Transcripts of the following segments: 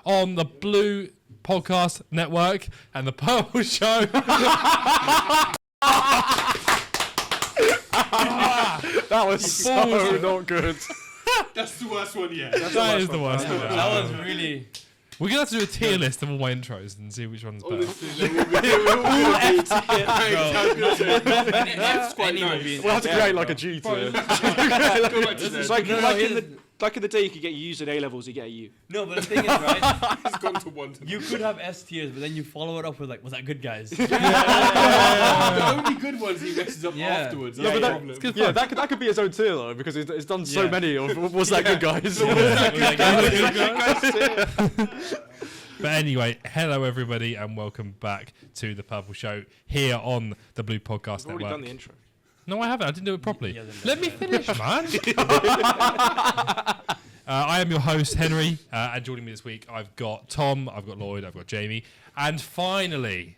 on the Blue Podcast Network and the Purple Show. That was so not good. That's the worst one yet. That is the worst one. That was really... We're going to have to do a tier list of all my intros and see which one's better. That's quite nice. We'll have to create like a G tier. It's like in the day you could get U's in A levels, you get a U. No, but the thing is, right? It's gone to one. You could have S tiers, but then you follow it up with like, was that good, guys? The only good ones he messes up afterwards. Yeah, That's but that could be his own tier though, because it's done so many of what's that good guys. But anyway, hello everybody and welcome back to the Purple Show here on the Blue Podcast I've already Network. done the intro. No, I haven't. I didn't do it properly. Yeah, Let me finish, man. I am your host, Henry, and joining me this week, I've got Tom, I've got Lloyd, I've got Jamie, and finally,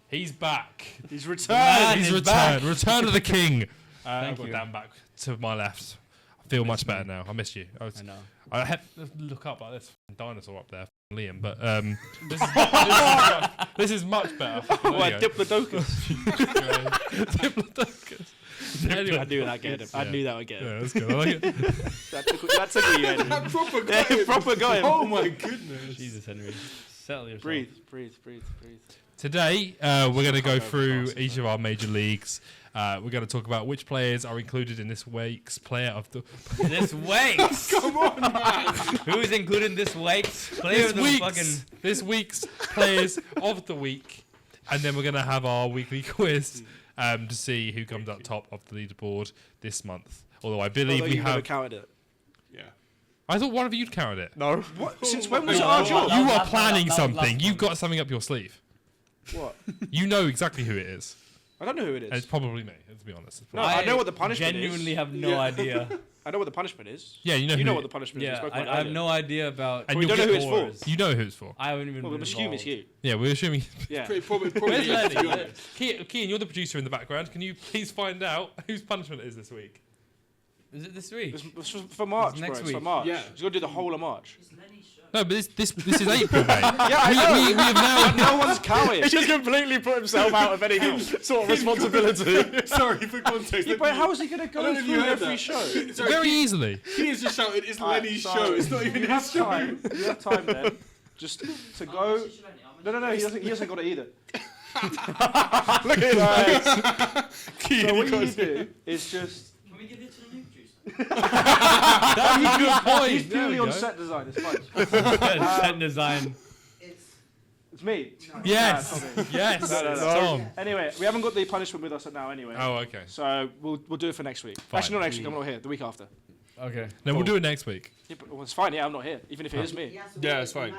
he's back. He's returned. He's returned. Return of the King. I've got you. Dan back to my left. I feel much better now. I missed you. I know. I had to look up like this dinosaur up there, Liam, but this is much better. What, Diplodocus? Diplodocus. Anyway. I knew that again. I knew that would get Yeah, him. that's good. I like it. That took you, Henry. proper guy. Proper guy. Oh my goodness. Jesus, Henry. Settle yourself. Breathe. Today, we're going to go through each of our major leagues. We're going to talk about which players are included in this week's player of the... This week's? Come on, man. Who's included in this week's player of the fucking... This week's players of the week. And then we're going to have our weekly quiz to see who comes up top of the leaderboard this month. Although I believe we have... counted it. Yeah. I thought one of you'd counted it. No. What? Since when was it our job? You are last- planning that was last something. You've month. got something up your sleeve. What? You know exactly who it is. I don't know who it And it's is. probably me, to be honest. No, I know what the punishment genuinely is. have no idea. I know what the punishment is. Yeah, you know You who know it- what the punishment is. We Yeah, spoke I about it have earlier. no idea about... And We you'll don't know get- who it's for. scores. You know who it's for. I haven't even Well, been we assume it's involved. you. Yeah, we're assuming... Yeah. Probably Where's you, to be Lenny? honest. Kean, you're the producer in the background. Can you please find out whose punishment it is this week? Is it this week? It's for March, It's bro. next It's for week. March. Yeah. He's got to do the whole of March. No, but this is April, mate. Yeah, I know. We have now... No one's counting. He just completely put himself out of any sort of responsibility. Sorry for context. Yeah, but how is he going to I go don't know if you through heard every that. show? Sorry, Very easily. He has just shouted, it's Lenny's Sorry. show. It's not even You his have show. time. You have time then. Just to go. No. He hasn't got it either. Look at him. So what you do is just. Can we give it to the new producer? That's a good point. He's There we purely on go. set design. It's fine. Set design. It's me. Yes. No. Yes. No. Tom. Anyway, we haven't got the punishment with us now anyway. Oh, okay. So we'll do it for next week. Fine. Actually, not next week. I'm not here. The week after. Okay. No, we'll do it next week. Yeah, but, well, it's fine. Yeah, I'm not here. Even if it is me. Yeah, it's fine.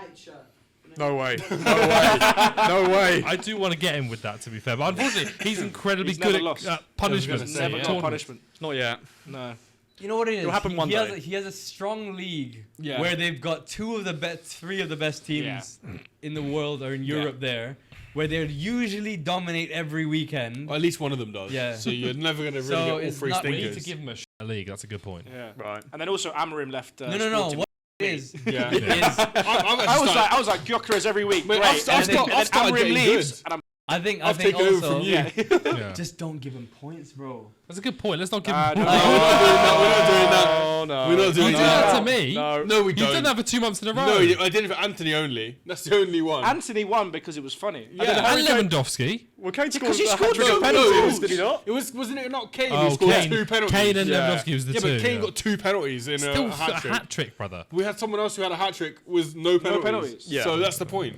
No way. No way. I do want to get him with that, to be fair. But unfortunately, he's incredibly He's good never lost. at punishment. I was gonna say, Never yeah. got punishment. Not yet. No. You know what it is? It'll happen one day. He has a strong league Yeah. where they've got three of the best teams in the world or in Europe there, where they usually dominate every weekend. Well, at least one of them does. Yeah. So you're never going to really So get all it's three not- We need stinkers. to give him a league. That's a good point. Yeah. Right. And then also Amarim left. No. Sporting. What it is Yeah. is I was like Gyökeres every week. Mate, Great. I've started and then getting Amarim leaves, good. and I'm. I think I've taken over also from you. Yeah. Yeah. just don't give him points, bro. That's a good point. Let's not give him no. points. We're not doing that. Oh, no. We're not You doing do that. that to me. No. No, we You've don't. done that for 2 months in a row. No, I did it for Anthony only. That's the only one. Anthony won because it was funny. Yeah. And Lewandowski. Well, Kane scored he a scored hat-trick of no, penalties, no. did he not? Wasn't it not Kane who Oh, scored Kane. 2 penalties? Kane and Yeah. Lewandowski was the Yeah, two. but Kane got 2 penalties in Still a hat trick. hat trick, brother. We had someone else who had a hat trick with no penalties. penalties. Yeah. So that's the point.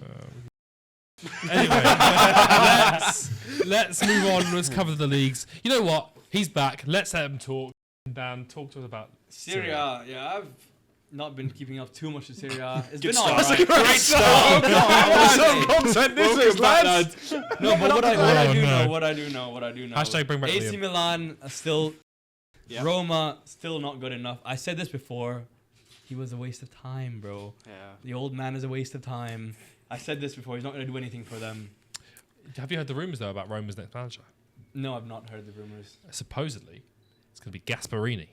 Anyway, let's move on. Let's cover the leagues. You know what? He's back. Let's let him talk. Dan, talk to us about Serie A, yeah, I've not been keeping up too much with Serie A. It's been start. alright. Great start. What content this is, lads? No, but what I do no. know, what I do know. Hashtag bring back AC Liam. Milan are still, Yeah. Roma still not good enough. I said this before. He was a waste of time, bro. Yeah. The old man is a waste of time. I said this before. He's not going to do anything for them. Have you heard the rumours, though, about Roma's next manager? No, I've not heard the rumors. Supposedly, it's going to be Gasparini.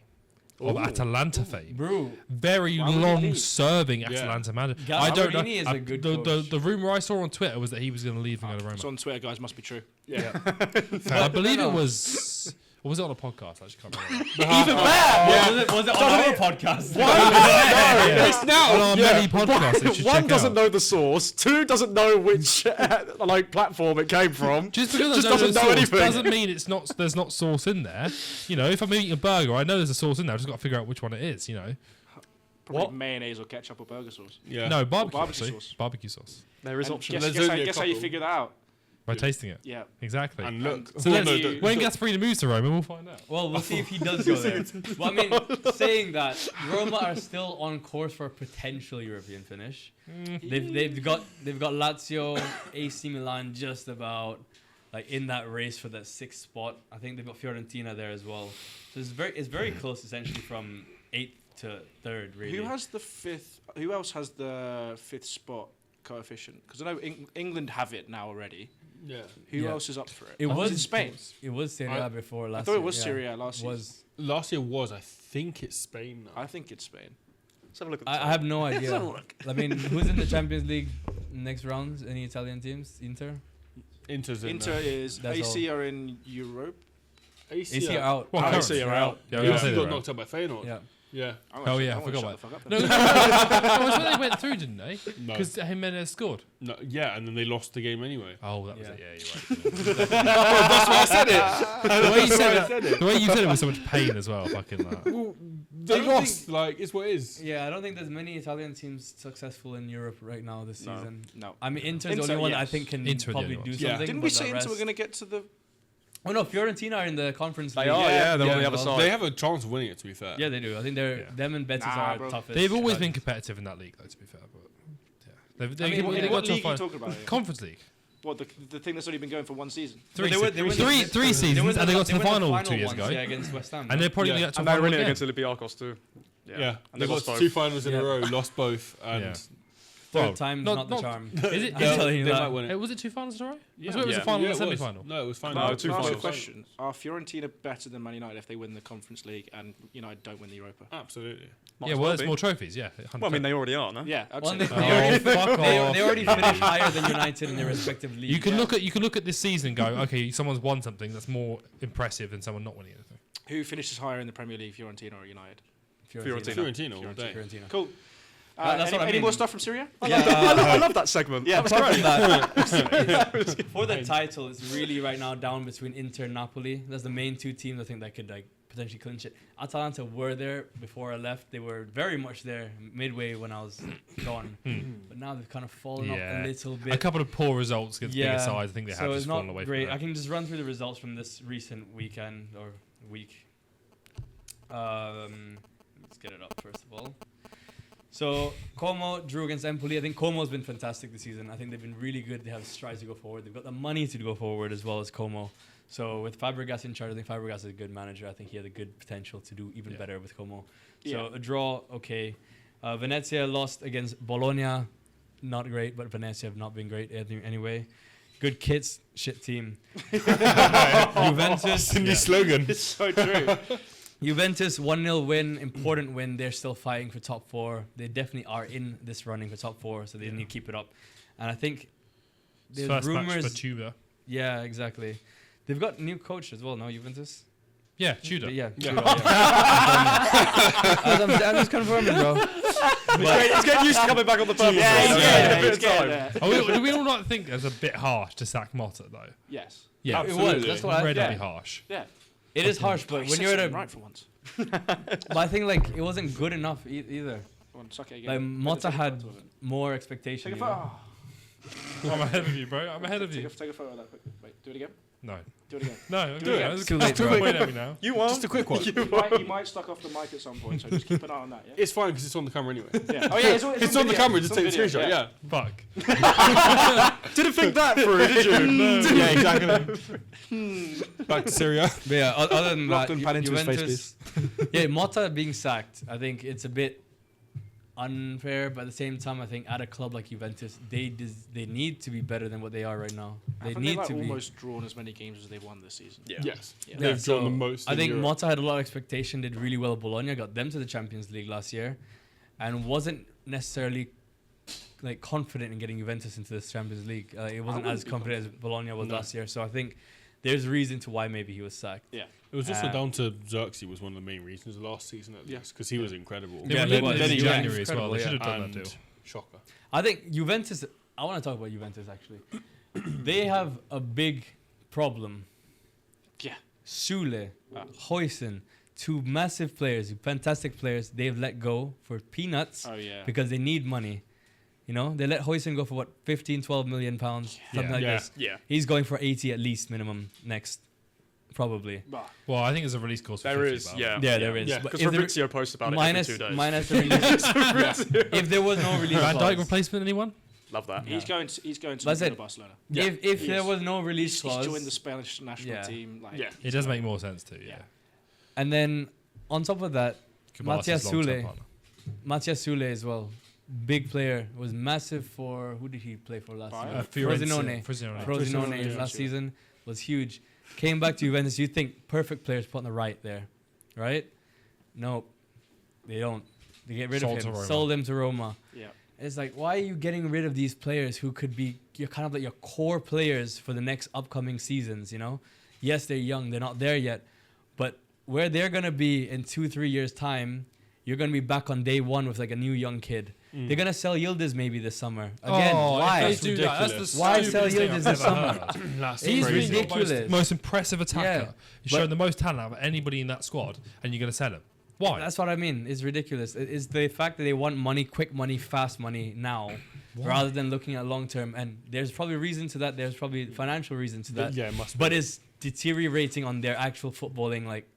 of Atalanta fame. Bro, Very Why would he leave? long-serving Atalanta manager. Gal- I don't know. Marini is a good the coach. rumor I saw on Twitter was that he was going to leave and go to Roma. So on Twitter, guys, must be true. Yeah. I believe it was. Or was it on a podcast? I just can't remember. Even better. Was it on our podcast? It's now. On our many podcasts, you should One check doesn't out. know the source. Two doesn't know which like platform it came from. Just because Just I don't doesn't know know sauce anything. doesn't mean it's not. There's not sauce in there. You know, if I'm eating a burger, I know there's a sauce in there. I've just got to figure out which one it is. You know, Probably What? mayonnaise or ketchup or burger sauce. Yeah. no barbecue. barbecue actually. sauce. Barbecue sauce There is And options. There's Guess only a how you couple. figure that out? by tasting it. Yeah. Exactly. And look. So When let's- you- when Gasparini moves to Roma, we'll find out. Well, we'll see if he does go there. Well, I mean, saying that, Roma are still on course for a potential European finish. They've got Lazio, AC Milan just about like in that race for that 6th spot. I think they've got Fiorentina there as well. So it's very close essentially from 8th to 3rd really. Who has the 5th? Who else has the 5th spot coefficient? Because I know England have it now already. Yeah. Who Yeah. else is up for it? It Oh, was in Spain. It was Serie A before last I thought year. it was yeah. Serie A last It season. was. Last year was, I think it's Spain now. I think it's Spain. Let's have a look at the I have no Let's idea. have a look. I mean, who's in the Champions League next rounds? Any Italian teams? Inter? Inter's in Inter is That's AC are in Europe. AC are out. Well, AC are out. Yeah, Yeah, I was he gonna say got they're knocked out by Feyenoord. Yeah. Yeah. Oh, yeah, I forgot about that. No, no, no, they went through, didn't they? No. Because Jimenez scored. No. Yeah, and then they lost the game anyway. Oh, that was Yeah. it. Yeah, you're right. That's why I said it. The way you said it, the way you said it with so much pain as well. Fucking that. Well, they lost. Like, it's what it is. Yeah, I don't think there's many Italian teams successful in Europe right now this No. season. No. I mean, Inter's the Inter, only one I yes. think can Inter are the probably only do ones. Yeah. something. Didn't but we the say Inter rest- were going to get to the... Oh no, Fiorentina are in the conference They league. are, yeah, they're on the other well. side. They have a chance of winning it, to be fair. Yeah, they do. I think they're Yeah. them and Betis Nah, are bro. toughest. They've always but- been competitive in that league, though. To be fair, but yeah, they've I mean, they What got to a league are you final. talking about here? Conference League. What, the thing that's only been going for one season? Three, But they went three, the- three they seasons, went and they got to the went final 2 years once, ago. Yeah, against West Ham. And they're probably Yeah. going to get to And the they're final winning again. against Olympiacos too. Yeah. And They they got lost both. 2 finals in Yeah. a row, lost both, and Yeah. Third Well, time's not- not the not- charm. Is it? I'm they, telling you they that. might win it. Was it 2 finals in a row? Yeah. I thought it was a Yeah. final Yeah, and a it was. semi-final. No, it was final. No, Can two I ask you a finals. question? Are Fiorentina better than Man United if they win the Conference League and United don't win the Europa? Absolutely. Might Yeah, as well, there's be. more trophies. Yeah. Well, I mean, they already are, no? Yeah, I'd Well, say they, that. they already, fuck they off. already finished higher than United in their respective leagues. You can look at this season and go, okay, someone's won something that's more impressive than someone not winning anything. Who finishes higher in the Premier League, Fiorentina or United? Fiorentina. Fiorentina all day. Fiorentina. Cool. That's what I any mean. more stuff from Syria? I love that segment. Yeah, That was great. For the title, it's really right now down between Inter and Napoli. That's the main 2 teams I think that could like potentially clinch it. Atalanta were there before I left. They were very much there midway when I was gone. But now they've kind of fallen off a little bit. A couple of poor results against bigger sides. I think they have so just it's fallen not away great. from I that. can just run through the results from this recent weekend or week. Let's get it up first of all. So Como drew against Empoli. I think Como's been fantastic this season. I think they've been really good. They have strides to go forward. They've got the money to go forward as well as Como. So with Fabregas in charge, I think Fabregas is a good manager. I think he had a good potential to do even better with Como. So Yeah. a draw, okay. Venezia lost against Bologna. Not great, but Venezia have not been great anyway. Good kits, shit team. Juventus. New slogan. It's so true. Juventus 1-0 win, important win. They're still fighting for top 4. They definitely are in this running for top 4, so they need to keep it up. And I think there's First match rumors. for Tudor. Yeah, exactly. They've got new coach as well, no, Juventus? Yeah, Tudor. Yeah, Yeah. Tudor, yeah. I'm just confirming, bro. It's getting used to coming back on the purple Yeah, side. he's Yeah, getting a there, bit he's of getting time. there. Do we all not think it's a bit harsh to sack Motta though? Yes. Yeah, It was. Absolutely. That's what I. incredibly yeah. harsh. Yeah. It is harsh, but He when said you're at a, something right for once. but I think like it wasn't good enough either. Go on, suck it Like again. Motta had Take more expectation. a you know? photo. I'm ahead of you, bro. I'm ahead of you. Take a photo of that quick. Wait, do it again. No, Do it again. no, I'm Do doing it it. again. It's Too late, bro. Wait at me now. You won. Just a quick one. You might stuck off the mic at some point, so just keep an eye on that. Yeah. It's fine because it's on the camera anyway. Yeah. Oh yeah, It's on the video. camera. It's Just on take a video, screenshot. Yeah. Fuck. Didn't think that through, did you? Yeah, exactly. Back to Syria. But yeah, other than that, Locked and pan into his face, Juventus. Yeah, Motta being sacked, I think it's a bit unfair, but at the same time, I think at a club like Juventus, they need to be better than what they are right now. They Haven't need like to be. almost drawn as many games as they've won this season. Yeah. Yes. Yeah. They've drawn the most. I in think Europe. Motta had a lot of expectation, did really well at Bologna, got them to the Champions League last year, and wasn't necessarily like confident in getting Juventus into this Champions League. It wasn't wouldn't as be confident as Bologna was No. last year. So I think there's reason to why maybe he was sacked. Yeah. It was also Uh, down to Xerxes was one of the main reasons last season at Yeah. least because he was incredible. They Yeah, were he linked was. in Then he January was as well. They incredible, should have done And that deal. shocker. I think Juventus. I want to talk about Juventus actually. They have a big problem. Yeah. Sule, Huijsen, two massive players, fantastic players. They've let go for peanuts Oh yeah. because they need money. You know, they let Huijsen go for what, 15, 12 million pounds, something like Yeah. this. Yeah. He's going for 80 at least minimum next, probably. Bah. Well, I think there's a release clause for There 50 is, about. yeah. Yeah, there is. Yeah. But Because if there- Fabrizio posts about it minus, every 2 days. minus the release. If there was no release Van Dijk clause, replacement, anyone? Love that. He's going to That's it. Barcelona. Yeah. if He there is. was no release He's clause, joined the Spanish national Yeah. team. Like, Yeah. It does make more sense too. Yeah. and then on top of that, Kubalas's Matias long-term Sule. partner. Matias Sule as well, big player, was massive for who did he play for last Bayern? season? Fiorentina. Frosinone. Frosinone. Frosinone yeah. last season was huge. Came back to Juventus. You think perfect players put on the right there, right? No, they don't. They get rid Sold of to him. Roma. Sold him to Roma. Yeah. It's like, why are you getting rid of these players who could be your kind of like your core players for the next upcoming seasons? You know, yes, they're young, they're not there yet, but where they're gonna be in 2-3 years' time, you're gonna be back on day one with like a new young kid. They're gonna sell Yildiz maybe this summer. Again, why? If they do that, that's the Why stupidest sell thing Yildiz I've this ever summer? heard. That's He's crazy. the Ridiculous. most impressive attacker. Yeah, He's but- shown the most talent out of anybody in that squad, and you're going to sell him. Why? That's what I mean. It's ridiculous. It's the fact that they want money, quick money, fast money now, rather than looking at long term. And there's probably reason to that. There's probably financial reason to that. Yeah, it must. But be. it's deteriorating on their actual footballing, like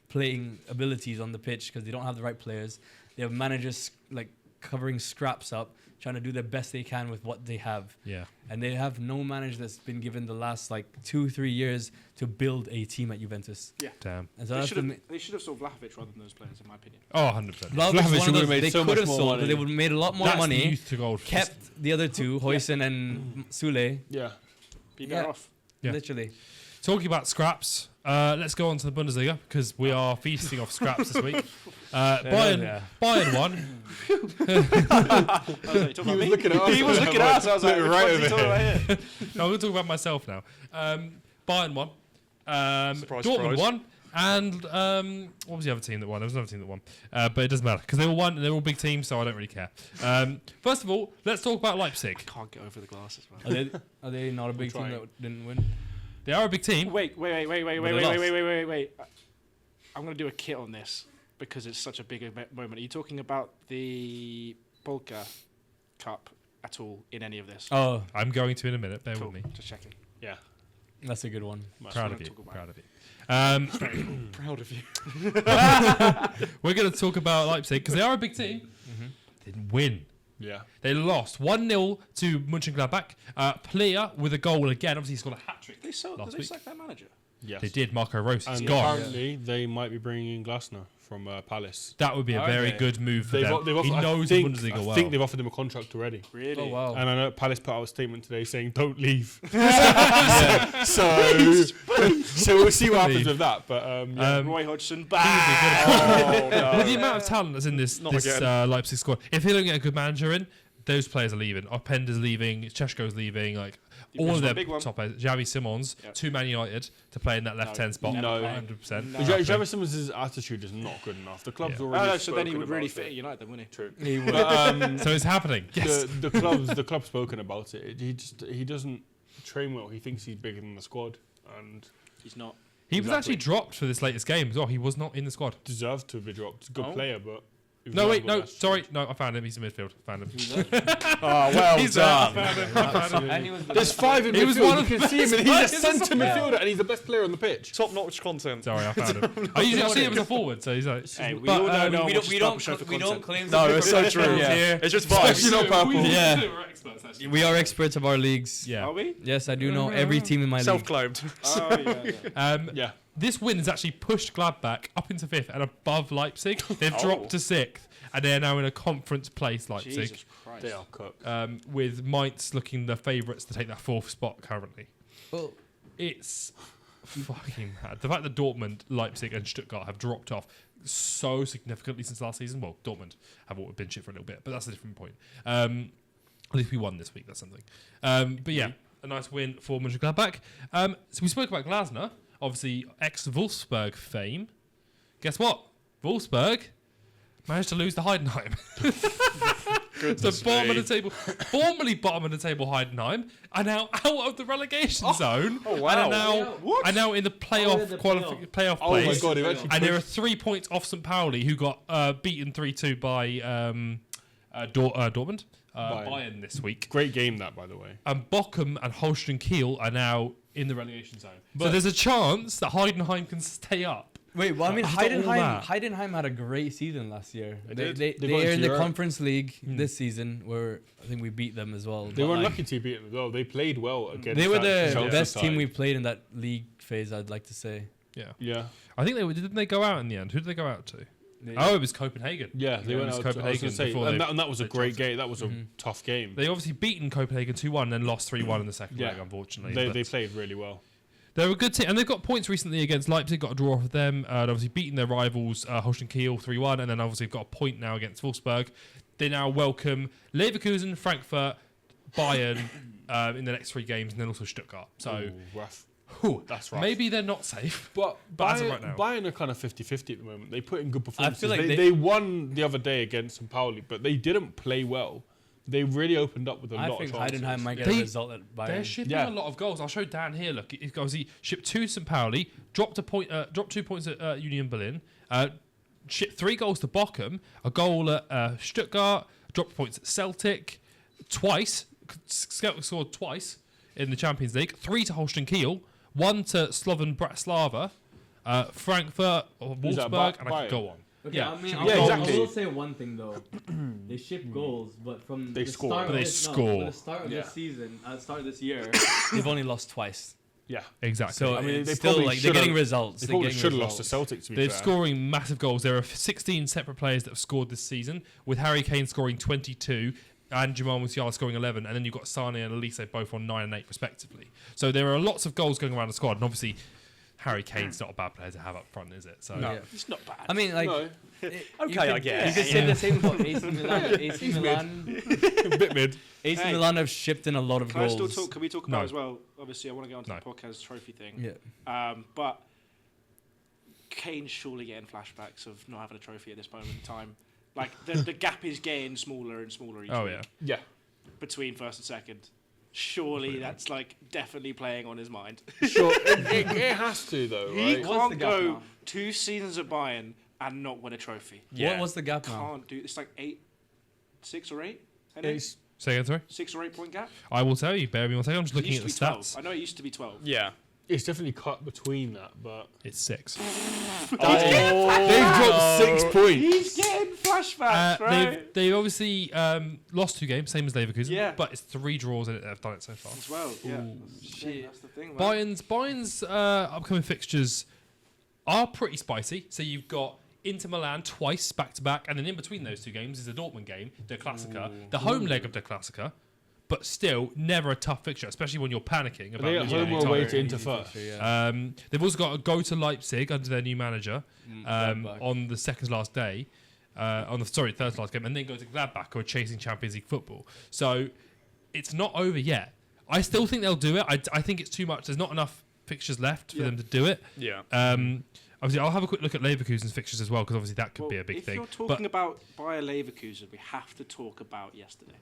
playing abilities on the pitch because they don't have the right players. They have managers like covering scraps up, trying to do the best they can with what they have. Yeah. And they have no manager that's been given the last like 2-3 years to build a team at Juventus. Damn. And so They that's should, the have, they should have sold Vlahovic rather than those players, in my opinion. Oh, 100%. Vlahovic Vlahovic is one would of have those made they so could much have more sold, money. but they would have made a lot more That's the money. youth to gold. Kept the other two, Huijsen and Sule, yeah. Be better Yeah. off. Yeah. literally. Talking about scraps, let's go on to the Bundesliga because we are feasting off scraps this week. Bayern won. I was like, you talking about me? looking at us. He was looking at us. I was like, Looking right right over over here. No, I'm going to talk about myself now. Bayern won. Surprise, Dortmund surprise. won. And what was the other team that won? There was another team that won. But it doesn't matter because they all won and they're all big teams, so I don't really care. First of all, let's talk about Leipzig. Can't get over the glasses, man. Are they not a big team trying. that didn't win? They are a big team. Wait. they lost. I'm going to do a kit on this because it's such a big moment. Are you talking about the Polka Cup at all in any of this? Oh, I'm going to in a minute. Bear Cool. with me. Just checking. Yeah. that's a good one. Proud what of I you. talk about. Proud of you. Proud of you. We're going to talk about Leipzig because they are a big team. Didn't win. Yeah. They lost 1-0 to Mönchengladbach. Player with a goal again. Obviously, he's got a hat trick. Did Last they week. sack that manager? Yes. They did. Marco Rose. He's And gone. apparently they might be bringing in Glasner from Palace. That would be a Are very they? good move for They've, them. they've offered, He knows I the think, Bundesliga I well. think they've offered him a contract already. Really? Oh wow. And I know Palace put out a statement today saying don't leave. Yeah. So we'll see what happens Leave. with that. But yeah. Roy Hodgson, With bang! the amount of talent that's in this Not again. Leipzig squad, if they don't get a good manager in, those players are leaving. Openda's leaving, Češko's leaving, like all of their Big one. top players. Xavi Simons Yeah. to Man United to play in that left-hand spot. No. 100%. No. Javi Simmons' attitude is not good enough. The club's Yeah. already. Oh, no, so then he spoken would really about fit it. at United, then, wouldn't he? True. He would. But, So it's happening. Yes. the club's spoken about it. He doesn't train well. He thinks he's bigger than the squad and He's not. He was actually Exactly. dropped for this latest game as well. He was not in the squad. deserves to be dropped. He's a good Oh. player, but he was No, not wait, good no, last sorry. season. No, I found him. He's in midfield. Found him. Oh, well He's there. I done. found him. I found him. And he was There's five in He was midfield. one You of can the see him, and best he's a players. centre midfielder, and he's the best player on the pitch. Top-notch content. Sorry, I found him. I usually see him as a forward, so he's like. Hey, we But, all know no one we watches don't Purple Show for we don't content. claim No, to be it's so true. professionals Yeah. here. It's just vibes. Especially not purple. Yeah. We're experts, actually. We are experts of our leagues. Yeah. Are we? Yes, I do know every team in my league. Self-claimed. Oh, yeah. Yeah. This win has actually pushed Gladbach up into fifth and above Leipzig. They've dropped to sixth. and they're now in a conference place, Leipzig, Jesus Christ. They are cooked. with Mainz looking the favourites to take that 4th spot currently. Well, It's fucking mad. The fact that Dortmund, Leipzig, and Stuttgart have dropped off so significantly since last season. Well, Dortmund have all been shit for a little bit, but that's a different point. At least we won this week. That's something. But yeah, a nice win for Mönchengladbach. So we spoke about Glasner, obviously ex-Wolfsburg fame. Guess what? Wolfsburg managed to lose to Heidenheim. So bottom of the table, formerly bottom of the table Heidenheim, are now out of the relegation zone. Oh, wow. And are now in the playoff playoff Oh my place. god, they've actually And there are 3 points off St. Pauli, who got beaten 3-2 by Dortmund, Bayern this week. great game that, by the way. And Bochum and Holstein Kiel are now in the relegation zone. So But- there's a chance that Heidenheim can stay up. wait, well, I mean, After all that. Heidenheim had a great season last year. They They did. They got are in into the Europe. Conference League this season, where I think we beat them as well. They but, were like, unlucky to beat them as well. They played well against. They were that the Chelsea best side. team we played in that league phase, I'd like to say. Yeah. Yeah, I think didn't they go out in the end? Who did they go out to? They- Oh, it was Copenhagen. yeah, they Yeah, it went was out. I was Copenhagen gonna say, before and they- that was a they great Chelsea. game. That was a tough game. They obviously beaten Copenhagen 2-1, then lost 3-1 in the second Yeah. leg, unfortunately. They But played really well. they're a good team, and they've got points recently against Leipzig. Got a draw off of them. Obviously beating their rivals Holstein Kiel 3-1, and then obviously got a point now against Wolfsburg. They now welcome Leverkusen, Frankfurt, Bayern in the next 3 games, and then also Stuttgart. So Ooh, rough. whew, That's rough. maybe they're not safe. But as of Bayern, right now. Bayern are kind of 50-50 at the moment. They put in good performances. like they won the other day against St. Pauli, but they didn't play well. They really opened up with a I lot think of chances. Heidenheim might get They- a result at They're Bayern. shipping Yeah. a lot of goals. I'll show Dan here. Look, he obviously shipped 2 St. Pauli, dropped 2 points at Union Berlin, shipped 3 goals to Bochum, a goal at Stuttgart, dropped points at Celtic, twice, scored twice in the Champions League, 3 to Holstein Kiel, 1 to Slovan Bratislava, Frankfurt, or Who's that, Wolfsburg, and I Bayern? could go on. Okay, Yeah. I mean, Yeah, I exactly. will say one thing though. They ship goals, but from They the score. start But of they this, no, score. from the start of Yeah. this season, at the start of this year, they've only lost twice. Yeah, Exactly. So I mean, it's they still probably like they're should've- getting results. they They're probably getting should have lost to results. Celtic. To be They're fair. scoring massive goals. There are 16 separate players that have scored this season, with Harry Kane scoring 22 and Jamal Musiala scoring 11, and then you've got Sane and Elise both on 9 and 8 respectively. So there are lots of goals going around the squad, and obviously Harry Kane's not a bad player to have up front, is it? So No. Yeah. It's not bad. I mean, like, No. Okay, I guess. You could say the same about AC Milan. AC Milan, A bit mid. AC Hey. Milan have shipped in a lot of Can I goals. still talk? Can we talk No. about as well? Obviously, I want to get onto No. the podcast trophy thing. Yeah. But Kane's surely getting flashbacks of not having a trophy at this moment in time. Like the gap is getting smaller and smaller each Oh week yeah. Yeah. between first and second. Surely that's like definitely playing on his mind. Sure. it has to though, He right? What's the can't gap go now? 2 seasons at Bayern and not win a trophy. What was the gap now? Can't do. It's like 6 or 8. I know. It's, Say again, sorry. 6 or 8 point gap. I will tell you. Bear with me one second. I'm just It looking used at to the be 12. stats. I know it used to be 12. Yeah. it's definitely cut between that, but It's 6. they've dropped 6 points. He's getting flashbacks, right? They've obviously lost 2 games, same as Leverkusen. Yeah. But it's 3 draws and they've done it so far. As well, yeah. shit. That's the thing, man. Bayern's upcoming fixtures are pretty spicy. So you've got Inter Milan twice back to back, and then in between those 2 games is the Dortmund game, Der Klassiker, the home leg of Der Klassiker, but still never a tough fixture, especially when you're panicking Are about they at losing home the or away entire- to Inter first? Yeah. They've also got to go to Leipzig under their new manager Gladbach. on the second last day, third last game, and then go to Gladbach, who are chasing Champions League football. So it's not over yet. I still think they'll do it. I think it's too much. There's not enough fixtures left for them to do it. Yeah. Obviously, I'll have a quick look at Leverkusen's fixtures as well, because obviously that could Well, be a big if thing. you're talking about Bayer Leverkusen, we have to talk about yesterday.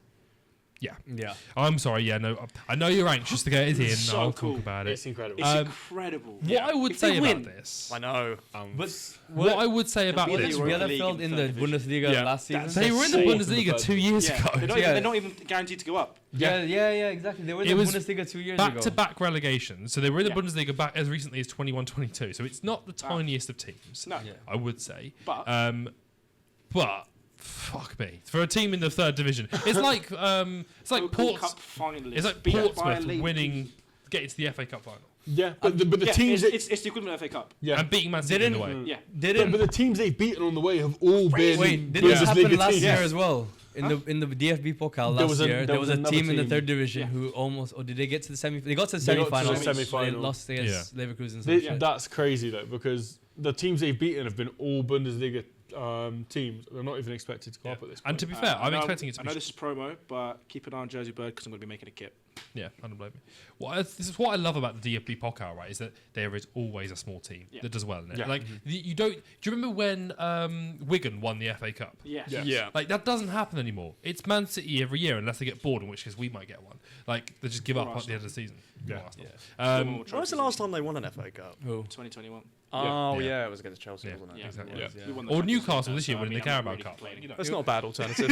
Yeah. Yeah. I'm sorry. Yeah, no, I know you're anxious to get it in. So I'll cool. talk about it. It's incredible. It's Um, incredible. What I would If they say win, about this, I know. But what I would say about be in the this, Europa Werder League felt in in the third division. Bundesliga Yeah. last season. That's they were in the Fourth in the Bundesliga third 2 years Yeah, ago. they're not even guaranteed to go up. Yeah, exactly. They were in It the was Bundesliga 2 years ago. Back-to-back relegation. So they were in the Yeah. Bundesliga back as recently as 21-22. So it's not the tiniest of teams, No, Yeah. I would say. but But fuck me, for a team in the 3rd division, it's like Cup Ports. finalists It's like beat Bayer Portsmouth Leverkusen. winning, getting to the FA Cup final. Yeah, but the teams. It's the equivalent of FA Cup. Yeah, And beating Man City in the way. Yeah. but the teams they've beaten on the way have all been. Wait, did this happen Bundesliga last teams. year as well? In the DFB Pokal There last was a- year, there there was was a another team in the team. third division Yeah. who almost, or did they get to the semi? They got to the They got to semi-final. the semi-final. They lost against Leverkusen. That's crazy though, because the teams they've beaten have been all Bundesliga teams. They're not even expected to go up at this point. And to be fair, I'm expecting it to I be. know this is promo, but keep an eye on Jersey Bird because I'm going to be making a kit. Yeah, I don't blame me. This is what I love about the DFB Pokal, right? Is that there is always a small team that does well in it. Yeah. Like you don't. Do you remember when Wigan won the FA Cup? Yes. Yeah. Like that doesn't happen anymore. It's Man City every year unless they get bored, in which case we might get one. Like they just give Or up at the end Arsenal. of the season. Yeah. Or Arsenal. When was the last time they won an FA Cup? Who? 2021. Oh, Yeah. yeah, it was against Chelsea, Yeah. wasn't it? Yeah, exactly. yeah. Yeah. We won the Or Champions League Newcastle now, this year so, winning I the mean, I'm Carabao really Cup. complaining. You know. That's not a bad alternative.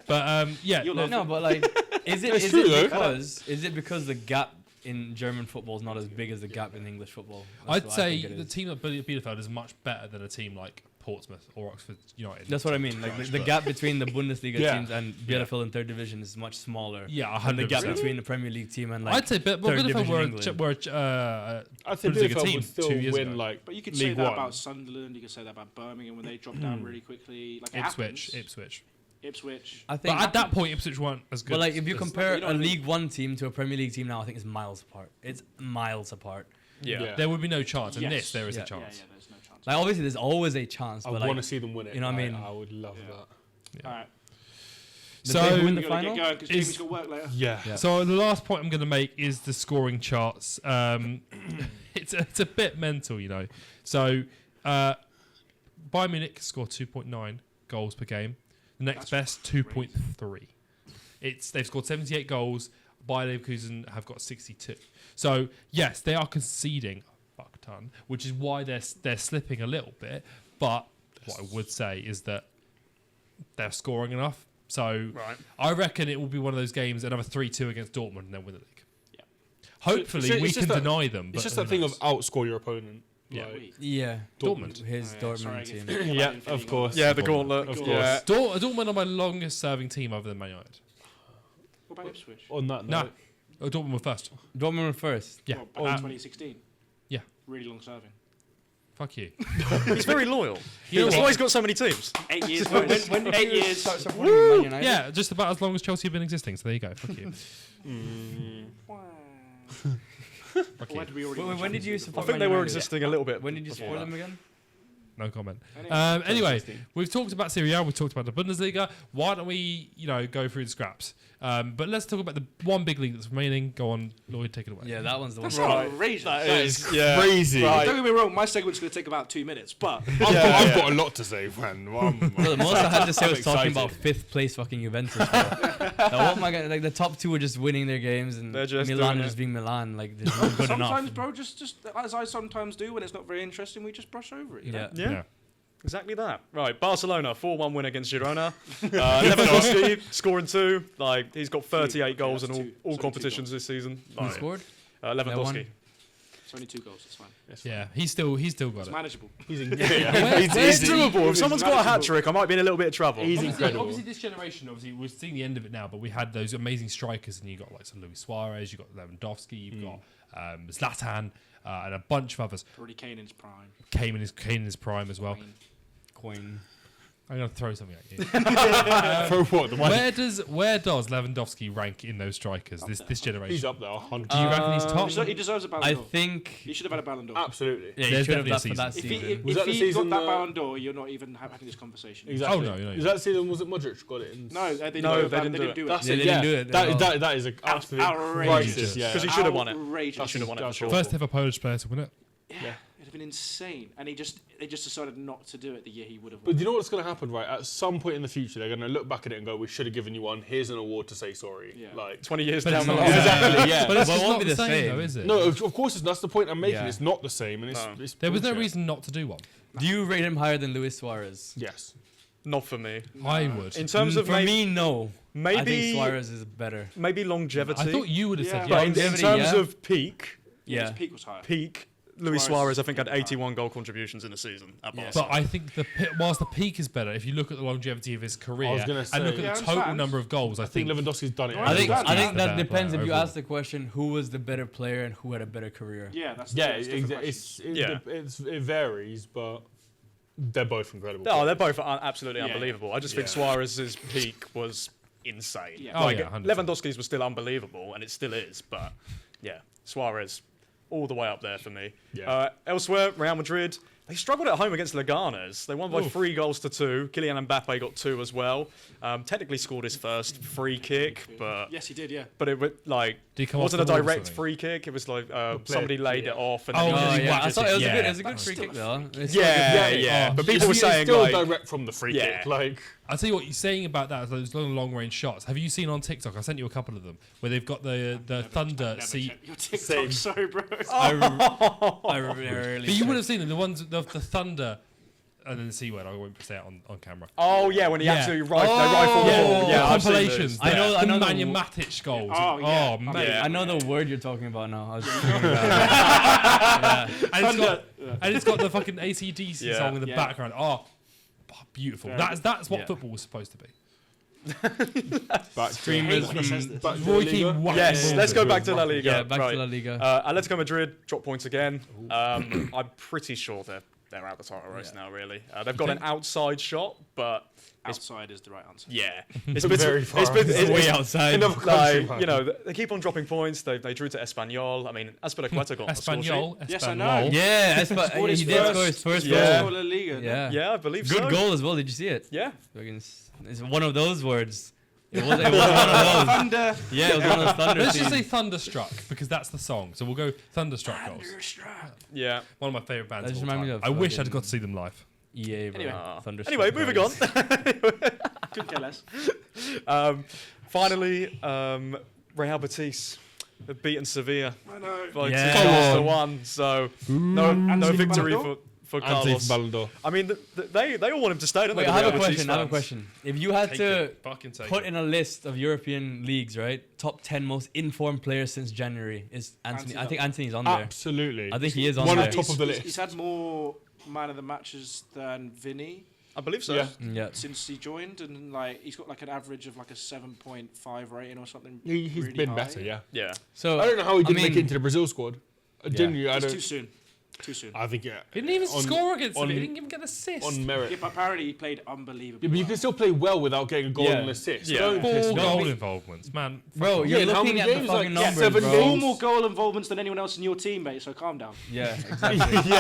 But yeah, You'll love No, but like, is It's it true, though. because the gap in German football is not as big as the gap in English football? That's I'd what I say think it the is. team at Bielefeld is much better than a team like Portsmouth or Oxford United. That's what I mean. Like the gap between the Bundesliga Yeah. teams and Bielefeld in third division is much smaller. Yeah, than the gap 100%. between the Premier League team and like. I'd say, but third Bielefeld division were England. I think Bundesliga Bielefeld team would still 2 years win ago. like But you could say League that One. about Sunderland. You could say that about Birmingham when they dropped down really quickly. Like it Ipswich. happens. Ipswich. I think. But at that point, Ipswich weren't as good. But like, if you as- compare you know a what I mean? League One team to a Premier League team now, I think it's miles apart. It's miles apart. Yeah. there would be no chance. In Yes. this, there is Yeah. a Yeah, chance. there's no chance. Like obviously, there's always a chance. I But want like, to see them win it. you know what I mean? I would love that. All right. did So- they win the We gotta final? get going because Is- Jamie's got work later. Yeah. Yeah. So the last point I'm going to make is the scoring charts. It's a bit mental, you know. So Bayern Munich scored 2.9 goals per game. The next best 2.3. They've scored 78 goals. Bayer Leverkusen have got 62. So yes, they are conceding a fuck ton, which is why they're slipping a little bit. But what I would say is that they're scoring enough. So Right. I reckon it will be one of those games, another 3-2 against Dortmund, and they'll win the league. Yeah. Hopefully, It's we just can that- deny them. It's but just who that thing of knows? outscore your opponent. Yeah. Like, Wait. Yeah, Dortmund. his Oh, yeah, Dortmund sorry, I team. get- Yeah, Bayern of feeling course. Yeah, the Dortmund. gauntlet. Of course. Yeah. Dortmund are my longest serving team other than Man United. What about Ipswich? On that Nah. note, Dortmund were first. Dortmund were first. Yeah. Well, back in 2016. yeah. Really long serving. Fuck you. He's very loyal. You know That's what? why he's got so many teams. 8 years. When boys. did 8 you years. start supporting Man United? Yeah, just about as long as Chelsea have been existing. So there you go. Fuck you. Wow. Fuck Why you. did we already Wait, win when did you Champions League I support think Man they were United? existing a little bit. When did you support them again? No comment. Anyway. Anyway, we've talked about Serie A. We've talked about the Bundesliga. Why don't we, go through the scraps? But let's talk about the one big league that's remaining. Go on, Lloyd, take it away. Yeah, that one's the one. That's Right. outrageous. That is yeah. crazy. Right. Don't get me wrong, my segment's going to take about 2 minutes, but I've got a lot to say, man. Bro, the most I had to say I'm was talking about excited. fifth place fucking Juventus. Bro. Like, what am I gonna, like the top two are just winning their games and They're just Milan doing are it. just being Milan. Like there's not good sometimes, enough. bro, just as I sometimes do when it's not very interesting, we just brush over it. You know? Yeah. Yeah. Exactly that. Right, Barcelona, 4-1 win against Girona. Lewandowski scoring 2. Like, he's got 38 goals in That's all, two. all So 2 competitions this season. Who Like, scored? Lewandowski. one. It's only 2 goals, it's fine. Yeah, he's still got It's it. manageable. He's It's doable. If someone's got a hat trick, I might be in a little bit of trouble. He's Obviously, incredible. obviously, this generation, we're seeing the end of it now, but we had those amazing strikers, and you got like some Luis Suarez, you got Lewandowski, you've got Zlatan, and a bunch of others. Already Kane in his prime. Kane in his prime as well. Wayne. Coin. I'm gonna throw something at you. For what? The one where does Lewandowski rank in those strikers? This generation. he's up there, 100. Do you reckon he's top? He deserves a Ballon I d'Or. think. He should have had a Ballon d'Or. Absolutely. Yeah, he There's should have definitely that a for that If season. season. he, Was if that the he season got that that- Ballon d'Or, you're not even having this conversation. Exactly. Oh, no. Is that season, was it Modric got it in? No, they didn't, No, do, they it. didn't They do didn't it. do it. That's They it, didn't yeah. do it, That, no. that is an absolute outrageous. crisis, yeah. Because he should have won it. Outrageous. He should have won it for sure. First ever Polish player to win it. Yeah, it'd have been insane. And they just decided not to do it the year he would have But won. do you know what's going to happen, right? At some point in the future, they're going to look back at it and go, we should have given you one. Here's an award to say sorry. Yeah. Like, 20 years But down it's the not- line. Exactly, yeah. But it's Well, just it won't not be the the same, same. though, is it? No, of course, that's the point I'm making. Yeah. It's not the same. And No. it's There was no bullshit. reason not to do one. Do you rate him higher than Luis Suarez? Yes. Not for me. I would. In terms of For me, no. I think maybe Suarez is better. maybe longevity. I thought you would have Yeah. said but yeah. in Longevity, terms yeah. of peak, Yeah, Yeah. his peak was higher. Luis Suarez Suarez, I think, had did that. 81 goal contributions in the season at Yeah. Barca. But I think whilst the peak is better, if you look at the longevity of his career I was gonna and look say- at Yeah, the I total understand. number of goals, I I think think Lewandowski's done it. I I think understand I think the that better depends if player you overall. ask the question who was the better player and who had a better career. Yeah, that's Yeah, that's different questions. it varies, but they're both incredible. No, they're both absolutely Yeah. unbelievable. I just think Yeah. Suarez's peak was insane. Yeah. Oh, Like, yeah, 100%. Lewandowski's was still unbelievable, and it still is. But yeah, Suarez, all the way up there for me. Yeah. Elsewhere, Real Madrid, they struggled at home against Leganes. They won by 3-2. Kylian Mbappe got 2 as well. Technically scored his first free kick, but Yes, he did. Yeah. it Did he come wasn't a off the ball or direct something? free kick. It was like somebody laid it off. And Oh, then he yeah. just he yeah, whacked I thought it was it, a good, yeah. it was a good free kick though. It's still Yeah, a good- yeah. Oh, But people were It's saying still like, direct from the free Yeah. kick. Like, I'll tell you what you're saying about that, those long range shots. Have you seen on TikTok? I sent you a couple of them where they've got the thunder Never seat. check your TikTok, Same. sorry, bro. I rarely. But you would have seen them, the ones the thunder and then the C word. I won't say it on camera. oh yeah, when he Yeah. absolutely they rifled the ball. the Yeah, I've seen compilations. those. I know- the I know the- Nemanja Matic goals. Oh, yeah. mate. Yeah. I know the word you're talking about now. I was just thinking about it. And it's got the fucking AC/DC Yeah. song in the Yeah. background. Oh, beautiful. Yeah. That's what Yeah. football was supposed to be. back Streamers. When he says this. back to Roy the Keane Liga. whacked Yes, balls let's go into back it. to La Liga. Yeah, back right. to La Liga. Atletico Madrid drop points again. I'm pretty sure they're out the title race now. Really, they've got an outside shot, but Outside is the right answer. yeah, it's Very far it's way outside. Another country, like, man. you know, they keep on dropping points. They drew to Espanyol. I mean, Aspilicueta got on the score sheet. Espanyol. Yes, I know. Espanyol. Yeah, that's what, Scored his he did first- score his first Yeah. goal. La Liga. Yeah. Yeah, I believe Good so. goal as well. Did you see it? Yeah, Fucking it's one of those words. It was one of those. Thunder. Yeah, it was one of those thunder Let's just say scenes. Thunderstruck because that's the song. So we'll go Thunderstruck goals. yeah. One of my favourite bands. That just of all remind me time. of I wish I'd fucking- got to see them live. EA, bro. Anyway. Thunderstruck Anyway, moving on. goals. Couldn't care less. Finally, Real Betis have beaten Sevilla I know. by Yeah. 2 goals to Come 1. So no Anthony victory Ballon for Anthony Carlos. Ballon d'Or. I mean, they all want him to stay, don't Wait, they? I the have a Real Betis question. I have a fans? question. If you had to Fucking take put it. in a list of European leagues, right? Top 10 most informed players since January is Anthony. Anthony's I think up. Anthony's on there. Absolutely. I think he is on One there. of top of the list. He's had more man of the matches than Vinny I believe so. Yeah. Yeah. since he joined, and like he's got like an average of like a 7.5 rating or something. He's really been high. better, yeah. Yeah. So I don't know how he didn't I make mean- it into the Brazil squad. Genuinely, I It's don't. too soon. Too soon. I think yeah. He didn't even on- score against on- them. He didn't even get an assist. On merit. Yeah, but apparently he played unbelievably. Yeah, but you well. can still play well without getting a goal Yeah. and assist. Yeah. Don't piss Four me goal off. involvements, man. Bro, Yeah, you're and how looking many at the games? fucking Like, numbers, 7 bro. Four goals. more goal involvements than anyone else in your team, mate. So calm down. Yeah, exactly.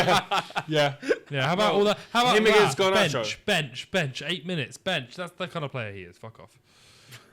Yeah. Yeah, how about all that? How about Him that? against Garnacho. bench, 8 minutes, bench. That's the kind of player he is. Fuck off.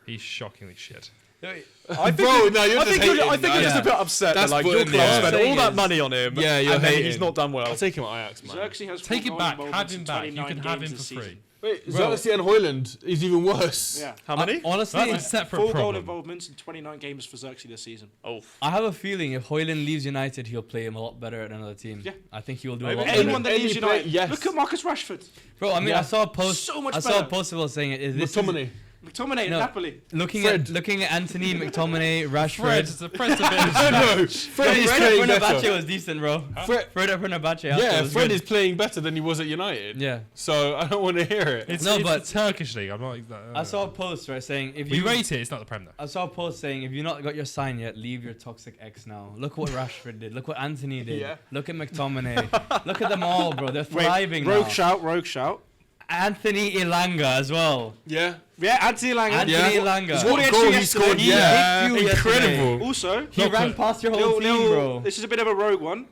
He's shockingly shit. I think Bro, no, you're I just think you're hating, just yeah. a bit upset That's that like your putting club the- spent saying all that is- money on him. Yeah, you're and then hating. he's not done well. I'll take him at Ajax, man. Xerxes has Take four him goal back. Have involvements him in back. You 29 can have games him for this free. season. Wait, Bro. Xerxes and Hoyland is even worse. Yeah. How many? Honestly, That's a separate Four goal problem. involvements in 29 games for Xerxes this season. Oh, I have a feeling if Hoyland leaves United, he'll play him a lot better at another team. Yeah. I think he will do Maybe a lot any- better. Anyone that any leaves player- United. yes. Look at Marcus Rashford. Bro, I mean, Yeah. I saw a post. So much I saw a better. post about saying it. Is this McTominay. McTominay No. at Napoli. looking Fred. at Anthony, McTominay, Fred, Rashford. it's a Fred's a bit. No, Fred is Fred playing Fenerbahce better. was decent, bro. Fred, Fred Fenerbahce. yeah, was Fred good. is playing better than he was at United. Yeah. So I don't want to hear it. It's, No, it's but- the Turkish league. I'm not. I saw a post right saying if We you rate it. It's not the Prem though. I saw a post saying if you've not got your sign yet, leave your toxic ex now. Look what Rashford did. Look what Anthony did. Yeah. Look at McTominay. Look at them all, bro. They're thriving Rogue now. shout. Anthony Ilanga as well. Yeah. Yeah, Anthony Lang. Anthony Yeah. Ilanga. Scored What against goal you he yesterday. scored? He Yeah. hit you Incredible. Also, He ran past your whole little, team, little, bro. this is a bit of a rogue one.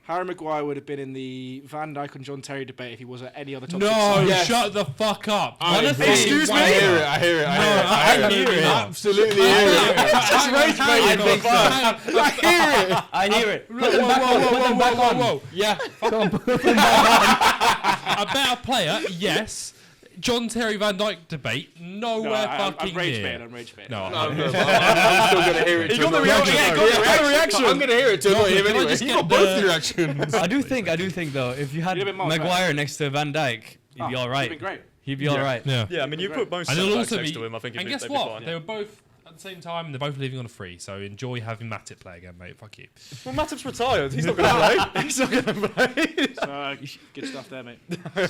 Harry Maguire would have been in the Van Dijk and John Terry debate if he was at any other top six No, side. Yes. shut the fuck up. Honestly, Excuse me? I hear it. I hear it. I hear it. Absolutely hear it. Just rage I think so. I hear it. I hear it. Whoa, Put them back on. Put them back on. Yeah. A better player, yes. John Terry Van Dyke debate, nowhere fucking I'm rage near. baiting. I'm rage baiting. No, I'm still going to hear it. You got the reaction. Yeah, though. got the reaction. I'm going to hear it too. Not him can I anyway. just You get got both the- the reactions. I do think though, if you had You'd have been more Maguire next to Van Dijk, he'd be all He'd right. been great. He'd be all right. Yeah. Yeah, I mean, you put most And centre it'll backs also next be. to him. I think And they'd guess be what? fine. They were both at the same time, they're both leaving on a free, so enjoy having Matip play again, mate. Fuck you. Well, Matip's retired. He's not going to play. He's not going to play. So, good stuff there, mate.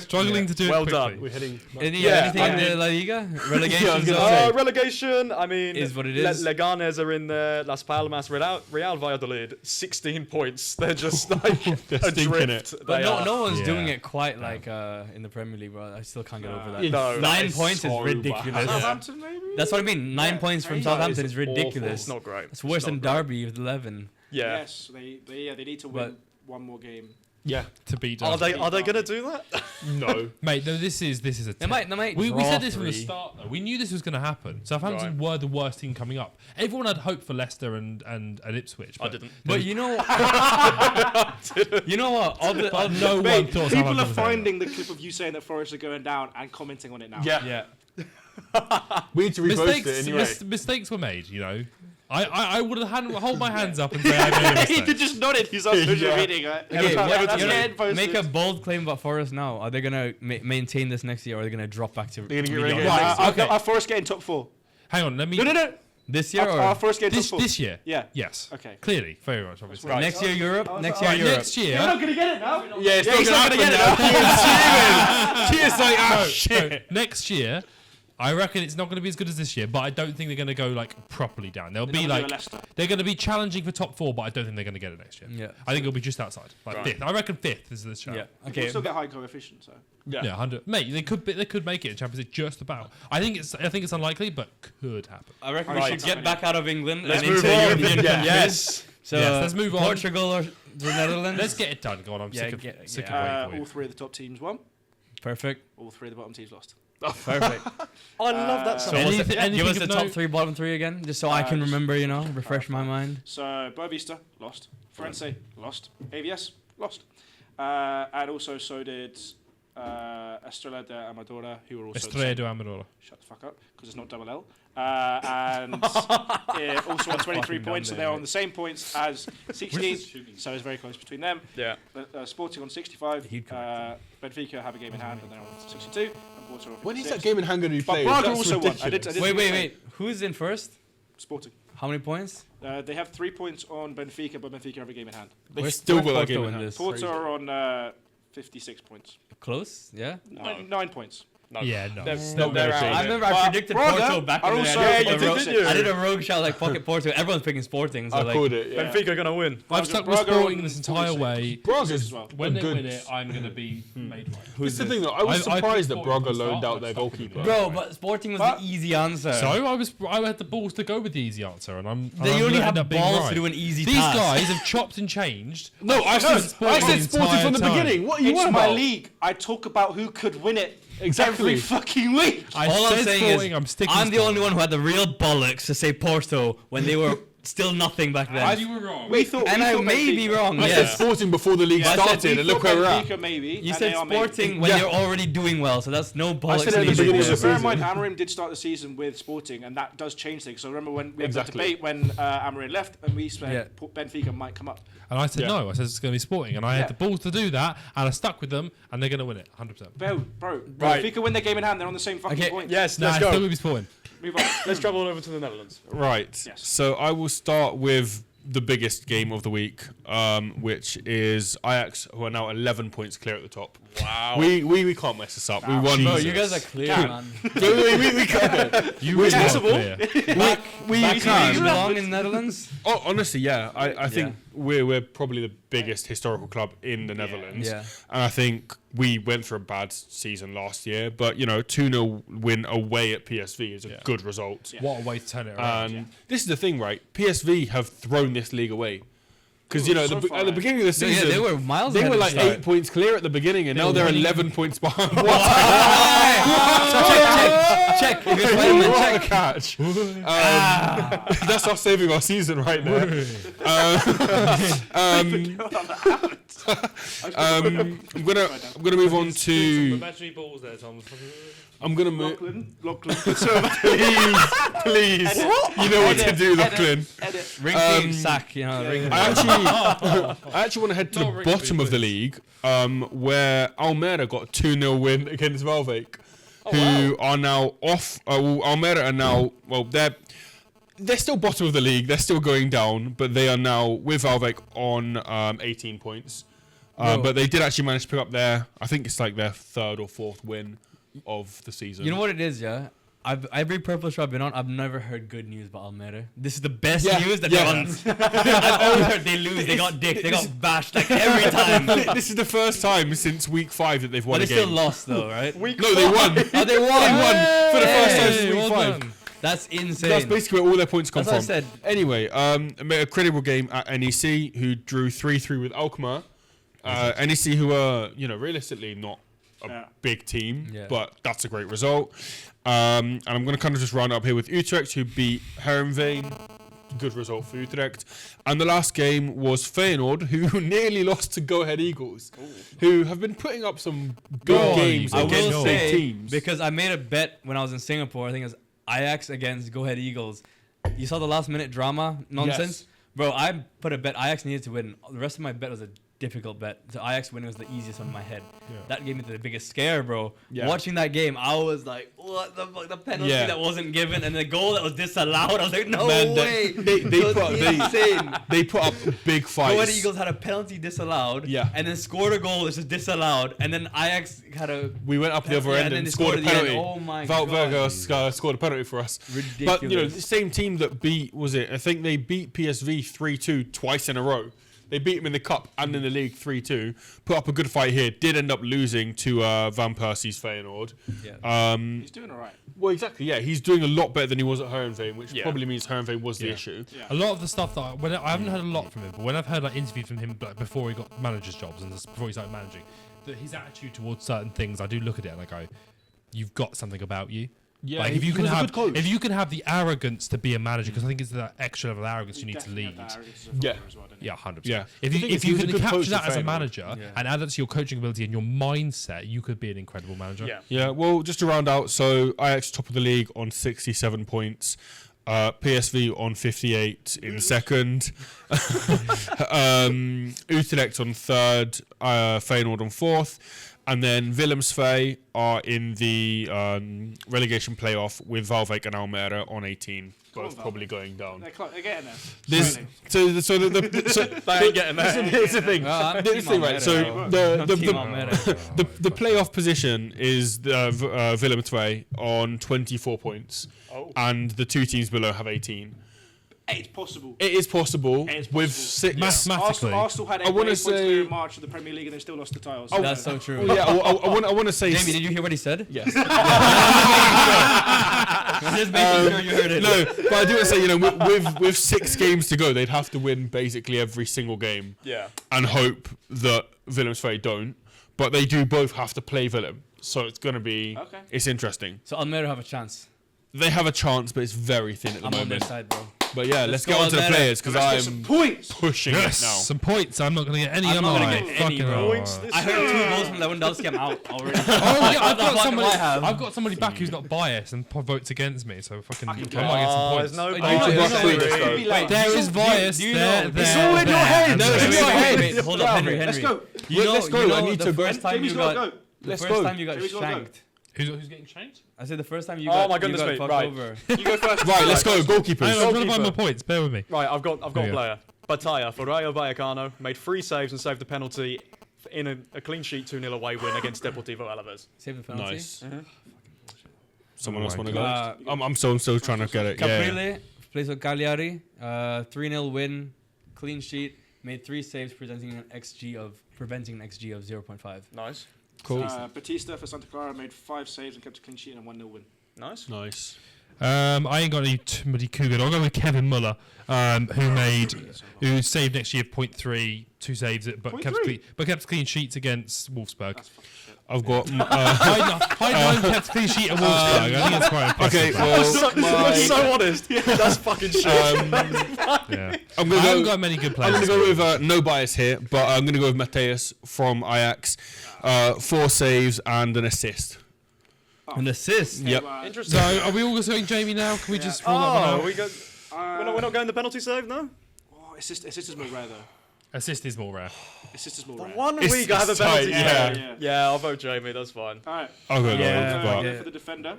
Struggling to do Well it done. quickly. We're heading. Anything in the La Liga? Relegation zone? Relegation, I mean, Is what it is. Leganes are in there. Las Palmas, Real Valladolid, 16 points. They're just like stinking adrift. But They are. no one's Yeah. doing it quite like in the Premier League, bro. I still can't get over that. No, 9 that points is so ridiculous. bad. Southampton, maybe? That's what I mean. 9 points from That Southampton is is ridiculous. It's not great. It's worse It's than not great. Derby with 11. Yeah. Yes, they need to win one more game. Yeah. To beat Are Derby. they going to do that? No. Mate, no, this is a They might we draw said this from the 3. start, though. We knew this was going to happen. Southampton were the worst team coming up. Everyone had hope for Leicester and Ipswich. I didn't. But you know, you know what? No one Mate, thought people Southampton are was there. finding the clip of you saying that Forest are going down and commenting on it now. Yeah. Yeah. We need to repost Mistakes, it anyway. mistakes were made, you know. I would have hold my hands up and say I made a He mistake. just nodded. He's on social Yeah. media. Right? Okay, That's you know, getting posted. make a bold claim about Forest now. Are they gonna maintain this next year, or are they gonna drop back to? They're gonna get mediocre? relegated. Right, Okay. our Forest getting top 4. Hang on, let me. No. This year, Our or Forest getting top 4. This year? Yeah. Yes. Okay. Clearly, very much, obviously. Right. next year Europe? Next year Right, Europe. next year. You're not going to get it now. Yeah, it's he's not not going to gonna get it now. Cheers, like, ah, No, shit. no, next year, I reckon it's not going to be as good as this year, but I don't think they're going to go like properly down. They'll be like they're going to be challenging for top 4, but I don't think they're going to get it next year. Yeah. I think it'll be just outside, like Right. 5th. I reckon 5th is this show. Yeah. Okay. Okay. Still get high coefficient, so. Yeah, 100. Mate, they could make it in Champions League just about. I think it's unlikely, but could happen. I reckon Right. we should get back out of England Let's and move into on. European Yeah. countries. Yes. So Yes, let's move on. Portugal or the Netherlands. Let's get it done. Go on, I'm Yeah, sick of sick waiting of for All you. 3 of the top teams won. Perfect. All 3 of the bottom teams lost. Perfect. I love that. So So Anything- Give anything us of the top note? 3, bottom 3 again, just so I can just- remember. You know, refresh my mind. So Boavista lost. Forense lost. AVS lost. And also so did Estrela de Amadora, who were also the Estrella same. do Amadora. Shut the fuck up, because it's not double L. And also on 23 points, so they're on the same points as 16. So it's very close between them. yeah. Sporting on 65. He'd correct Benfica have a game in hand, and they're on 62. And Porto on When is 56. that game in hand going to be But played? Braga That's also won. I ridiculous. did Wait. Who's in first? Sporting. How many points? They have 3 points on Benfica, but Benfica have a game in hand. They've Where's- still where's got that Porto game in in hand. this? Porto are on 56 points. Close, yeah. 9 points. No. Yeah, no. They're, It's they're, not they're gonna out. change I it. remember I But predicted Braga Porto back are in the also- day. Yeah, I you did a did, rogue- didn't you? I did a rogue shout like fuck it Porto. Everyone's picking Sporting. So I like, called it. Yeah. Benfica going to win. I've stuck with Braga Sporting on this entire 46. way. Braga's as well. When a they good. win it, I'm going to be made right. This is the thing though. I was I surprised that thought Braga from the loaned start, out I'd their stuck with goalkeeper. them. bro, but Sporting was But- the easy answer. So I had the balls to go with the easy answer, and I'm. they and I'm only gonna have end up being balls right. to do an easy These task. guys have chopped and changed. No, I said Sporting from the entire beginning. What are you It's on my about? league. I talk about who could win it Exactly. every fucking week. I All I'm said saying Sporting, is, I'm sticking. I'm to the only one who had the real bollocks to say Porto when they were still nothing back then. You were wrong. We thought, and we I thought may Benfica. be wrong. I Yes. said Sporting before the league I said started, we and look thought where we're at. Benfica maybe. You and said they are maybe. Sporting when Yeah. you're already doing well, so that's no bollocks. said it at the needed. beginning of So the bear in season. mind, Amorim did start the season with Sporting, and that does change things. So remember when we had Exactly. the debate when Amorim left, and we said Yeah. Benfica might come up. And I said Yeah. no. I said it's going to be Sporting, and I Yeah. had the balls to do that, and I stuck with them, and they're going to win it, 100%. Bro, Right. Benfica win their game in hand. They're on the same fucking Okay, point. Yes, Nah, let's it's still go. going to be Sporting. Move on. Let's travel over to the Netherlands. Right. Yes. So I will start with the biggest game of the week, which is Ajax, who are now 11 points clear at the top. Wow. We can't mess this up. We won. Bro, you guys are clear, man. we can't. You We're were possible. clear. Back can. where you belong in the Netherlands. Oh, honestly, yeah. I think we're probably the biggest historical club in the Netherlands. Yeah. And I think we went through a bad season last year, but 2-0 win away at PSV is a Yeah. good result. Yeah. What a way to turn it around. And this is the thing, right? PSV have thrown this league away. Because, Ooh, at so the far at the ahead. beginning of the No, yeah, season, they were miles they ahead were at like the start. 8 points clear at the beginning, and now they're 11 points behind. Check. If it's Wellman, What a check. catch. That's us saving our season right there. I'm gonna move on to. Imaginary balls there, Tom. I'm gonna move. Lachlan. Please. You know what to do, Lachlan. Edit. Ring team sack, ring I actually want to head to Not the Rigby, bottom of the please. league, where Almeida got a 2-0 win against Valvik, who are now off. Almeida are now they're still bottom of the league. They're still going down, but they are now with Valvek on 18 points. But they did actually manage to pick up I think it's like their third or fourth win of the season. You know what it is, yeah? Every purple show I've been on, I've never heard good news about Almeida. This is the best news that they're on. I've always heard they lose, they got dicked, they got bashed like every time. This is the first time since week 5 that they've won But a they game. still lost though, right? No, they won. Oh, they won. They won for the first time since Hey, week well 5. done. That's insane. That's basically where all their points come That's from. what I said. Anyway, a credible game at NEC, who drew 3-3 with Alkmaar. NEC, who are, realistically not a big team, but that's a great result. And I'm going to kind of just round up here with Utrecht, who beat Heerenveen. Good result for Utrecht. And the last game was Feyenoord, who nearly lost to Go Ahead Eagles, who have been putting up some good games I against will big say, teams. because I made a bet when I was in Singapore, I think it was Ajax against Go Ahead Eagles. You saw the last minute drama nonsense? Yes. Bro, I put a bet Ajax needed to win. The rest of my bet was a difficult bet. So Ajax winning was the easiest on my head. Yeah. That gave me the biggest scare, bro. Yeah. Watching that game, I was like, what the fuck? The penalty Yeah. that wasn't given and the goal that was disallowed. I was like, no Man, way. they It was insane. They put up big fights. Go Ahead Eagles had a penalty disallowed. Yeah. And then scored a goal that's just disallowed. And then Ajax had a We went up the other Yeah, end and then and they scored a scored at the end. penalty. Oh my Valverde God. scored a penalty for us. ridiculous. But the same team that beat I think they beat PSV 3-2 twice in a row. They beat them in the cup and in the league 3-2. Put up a good fight here. Did end up losing to Van Persie's Feyenoord. Yeah. He's doing all right. Well, exactly. Yeah, he's doing a lot better than he was at Heerenveen, which Yeah. probably means Heerenveen was the Yeah. issue. Yeah. A lot of the stuff that I haven't heard a lot from him, but when I've heard like interviews from him like, before he got managers jobs and before he started managing, that his attitude towards certain things, I do look at it and I go, "You've got something about you." Yeah, like he was a good coach. if you can have the arrogance to be a manager, because I think it's that extra level of arrogance you need to lead. Yeah. Yeah, 100%. Yeah. If The you thing is, if he you was a can good coach capture that at as a Feyenoord. manager Yeah. and add that to your coaching ability and your mindset, you could be an incredible manager. Yeah. Yeah, well, just to round out, so Ajax top of the league on 67 points, PSV on 58 in second, Utrecht on third, Feyenoord on fourth, and then Willemsvee are in the relegation playoff with Valvek and Almere on 18, Come on, both probably going down. They're getting there. This, Slowly. so They ain't getting there. here's the thing. I'm This team thing, right? Almere, So bro. the Team Almere. the playoff position is Willemsvee on 24 points, and the two teams below have 18. It's possible. It is possible It's with possible. 6. Mathematically. Arsenal had I 8 wanna points say- in March of the Premier League and they still lost the titles. That's so true. Yeah, I want to say. Jamie, did you hear what he said? Yes. Just making sure you heard it. No, but I do want to say, with 6 games to go, they'd have to win basically every single game Yeah. and hope that Willemsvee don't. But they do both have to play Willem, so it's going to be. Okay. It's interesting. So Almere have a chance. They have a chance, but it's very thin at the I'm on their moment. side, bro. But yeah, let's get go on to the Almere. players because Let's get some I'm points. pushing Yes, it now. some points. I'm not going to get any. I'm am not gonna I? get any, Fucking bro. Points this I heard 2 goals from Lewandowski. I'm out already. Oh yeah, I've What the got fuck somebody. do I have? I've got somebody back who's not biased and votes against me, so fucking. I might Fucking get some points. There's no Wait, bias. you know- Sorry. Wait, There is bias. do you there, know- there, It's all in your there, head. and No, there. it's in your head. Wait, hold up, Henry. Let's go. You know, Let's go, you know I need the to- first time Jamie's you gotta got. go. The Let's first go. time you got Jamie's gotta go. shanked. Who's getting shanked? I said the first time you Oh got. my goodness you got me, fucked right. over. You go first. Right, let's go. Goalkeepers. I'm trying to find my Goalkeeper. points. Bear with me. Right, I've got There a you go. player. Batalla for Rayo Vallecano made 3 saves and saved the penalty in a clean sheet 2-0 away win against Deportivo Alaves. Save the penalty. Nice. Someone else Oh want to my go? God. I'm still trying to get it. Yeah. Caprile plays with Cagliari. 3-0 win, clean sheet. Made 3 saves, preventing an XG of 0.5. Nice. Cool. Batista for Santa Clara made 5 saves and kept a clean sheet and a 1-0 win. Nice. Nice. I ain't got anybody too good. I'll go with Kevin Muller, who saved next year 0.3, 2 saves, but kept clean sheets against Wolfsburg. That's fucking shit. I've got. High nine kept clean sheet at Wolfsburg. I think it's quite impressive. Okay, but- well, That's so honest. That's fucking shit. yeah. I'm I gonna haven't go. got many good I'm players. going to go with no bias here, but I'm going to go with Mateus from Ajax. 4 saves and an assist. An assist. Yep. Interesting. So, are we all just going Jamie now? Can we just roll that one Oh, out? we're not going the penalty save, no? Assist is more rare though. Assist is more rare. Assist is more The rare. one It's- week I have a it's tight, penalty yeah. save. Yeah, I'll vote Jamie. That's fine. Alright. I'll go Yeah. with I'll but go for the defender.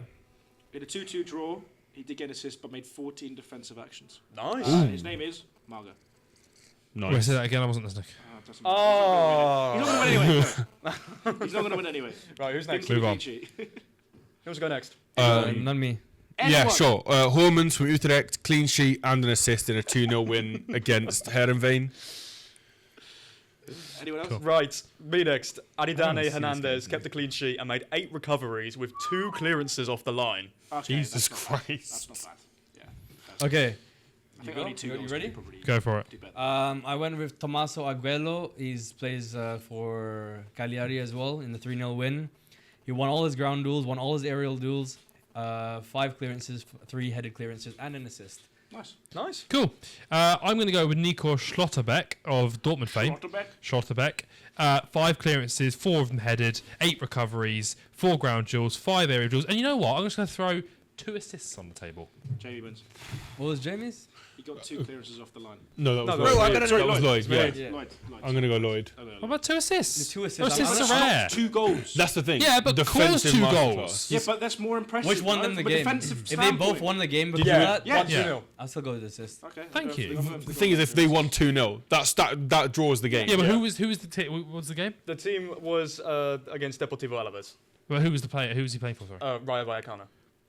In a 2-2 draw, He did get an assist, but made 14 defensive actions. Nice. His name is Marga. Wait, Nice. say that again. I wasn't listening. Doesn't matter. He's not going to win anyway. He's not going to win anyway. Right, who's next? Move on. Who's go next? Not me. Yeah, sure. Hormans from Utrecht, clean sheet and an assist in a 2-0 win against Heerenveen. Anyone else? Cool. Right, me next. I Adidane see this Hernandez game. kept a clean sheet and made 8 recoveries with 2 clearances off the line. Okay, Jesus that's not bad. Christ. That's not bad. Yeah. Okay. I think go? only 2 You goals ready? could probably Go for it. do better. I went with Tommaso Aguero. He plays for Cagliari as well in the 3-0 win. He won all his ground duels, won all his aerial duels, 5 clearances, 3 headed clearances, and an assist. Nice. Nice. Cool. I'm going to go with Nico Schlotterbeck of Dortmund fame. Schlotterbeck. Schlotterbeck. 5 clearances, 4 of them headed, 8 recoveries, 4 ground duels, 5 aerial duels. And you know what? I'm just going to throw 2 assists on the table. Jamie wins. What was Jamie's? He got 2 clearances off the line. No, that was No, Lloyd. no, That was Lloyd, yeah. Yeah. Lloyd. I'm going to go Lloyd. What about 2 assists? The 2 Oh, assists. assists I'm- are rare. 2 goals. That's the thing. Yeah, but caused 2 goals. Yeah, but that's more impressive. Which won right? them the From a game? defensive If they both standpoint. won the game because Yeah. of that, Yeah. 1-2. I'll still go with assist. Okay. Thank you. The thing is, if they won 2-0, that draws the game. Yeah, but who was the what was the game? The team was against Deportivo Alaves. Well, who was the player? Who was he playing for? Sorry. Rayo Vallecano.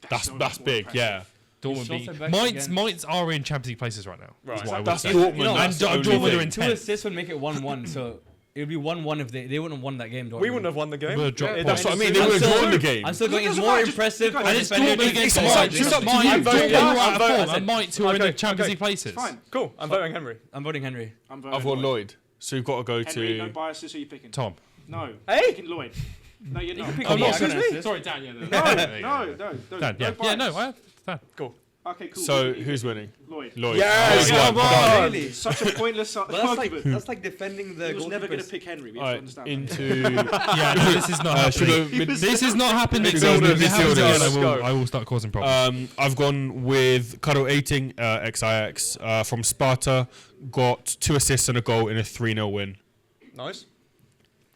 That's big, yeah. Dortmund Schlotterbeck beat. against- Mainz are in Champions League places right now. Right. Is what I would That's say. Dortmund. You know, that's the and only Dortmund are thing. in 2 10th. assists would make it 1-1, so it would be 1-1 if they wouldn't have won that game. Dortmund. We wouldn't have won the game. We'll drop It points. That's what I mean. doesn't- They I'm would have still- drawn the game. I'm still going. It's Doesn't more matter, just- impressive. guys, And it's it's Dortmund against Mainz. It's up to you. Mainz, I'm voting- Dortmund are out of I'm form, voting- and Mainz who are in the Okay, Champions okay. League places. Fine. Cool. I'm voting Henry. I'm voting Henry. I'm voting I've got Lloyd. Lloyd. So you've got to go Henry, no to. biases. Who are you picking? Tom. No. Hey? Picking Lloyd. No, you're not. Pick Oh, me, no, I got an excuse me? assist. Sorry, Dan. Yeah, No. Dan, yeah. bias. Yeah, no, I Dan. Okay, cool. So who's winning? Lloyd. Lloyd. Yes, Lloyd come won. on. Really? Such a pointless argument. That's like defending the He was never going to goalkeepers. pick Henry. We have to Alright, understand. into. Yeah, no, this is not should we happening. go mid- This is not happening. Midfielders, If it happens midfielders. again, Let's go. I will start causing problems. I've gone with Karol Eiting, ex-Ajax, from Sparta. Got 2 assists and a goal in a 3-0 win. Nice.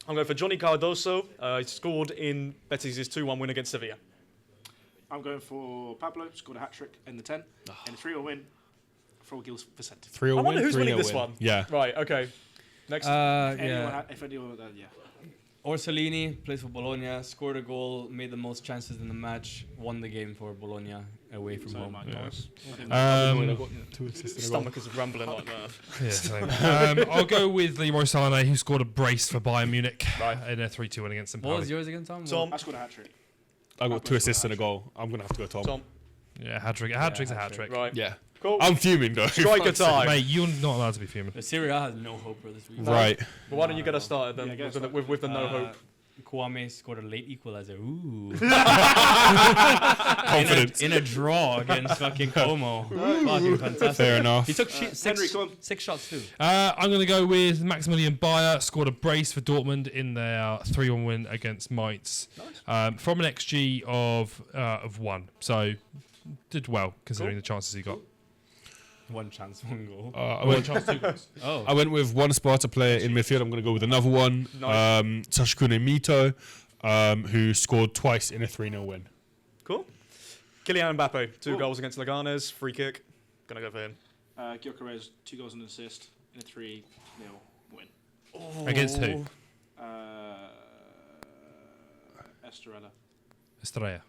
I'm going for Johnny Cardoso. He scored in Betis' 2-1 win against Sevilla. I'm going for Pablo. Scored a hat trick in the 10. And a 3-0 win for Gil Vicente. 3-0 I win. wonder who's 3-0 winning this win. one. Yeah. Right, okay. Next. Yeah. If anyone, yeah. Orsolini plays for Bologna, scored a goal, made the most chances in the match, won the game for Bologna away from So home. Mike Yeah. Norris. Stomach is rumbling like that. Yeah, same. I'll go with Leroy Sané, who scored a brace for Bayern Munich in a 3-2 win against St. What was Pauli. yours again, Tom? Tom. I scored a hat trick. I got 2 assists and a goal. I'm gonna have to go Tom. Tom. Yeah, hat trick. A hat trick's a hat trick. Right. Yeah. Cool. I'm fuming though. Striker time. Mate, you're not allowed to be fuming. The Serie A has no hope for this week. Right. Well, why don't you get us started then Yeah, get us with, the, with the no hope? Kwame scored a late equalizer. Ooh. Confidence. in a draw against fucking Como. Fucking fantastic. Fair enough. He took Henry, come on. 6 shots too. I'm going to go with Maximilian Bayer, scored a brace for Dortmund in their 3-1 win against Mainz. From an XG of 1. So, did well considering the chances he got. 1 chance, 1 goal. I went Oh. I went with one Sparta player in midfield. I'm going to go with another one. Nice. Sashikune Mito, who scored twice in a 3-0 win. Cool. Kylian Mbappe, 2 goals against Leganes, free kick. Gonna go for him. Gyökeres, 2 goals and an assist in a 3-0 win. Against who? Estrella. Estrella.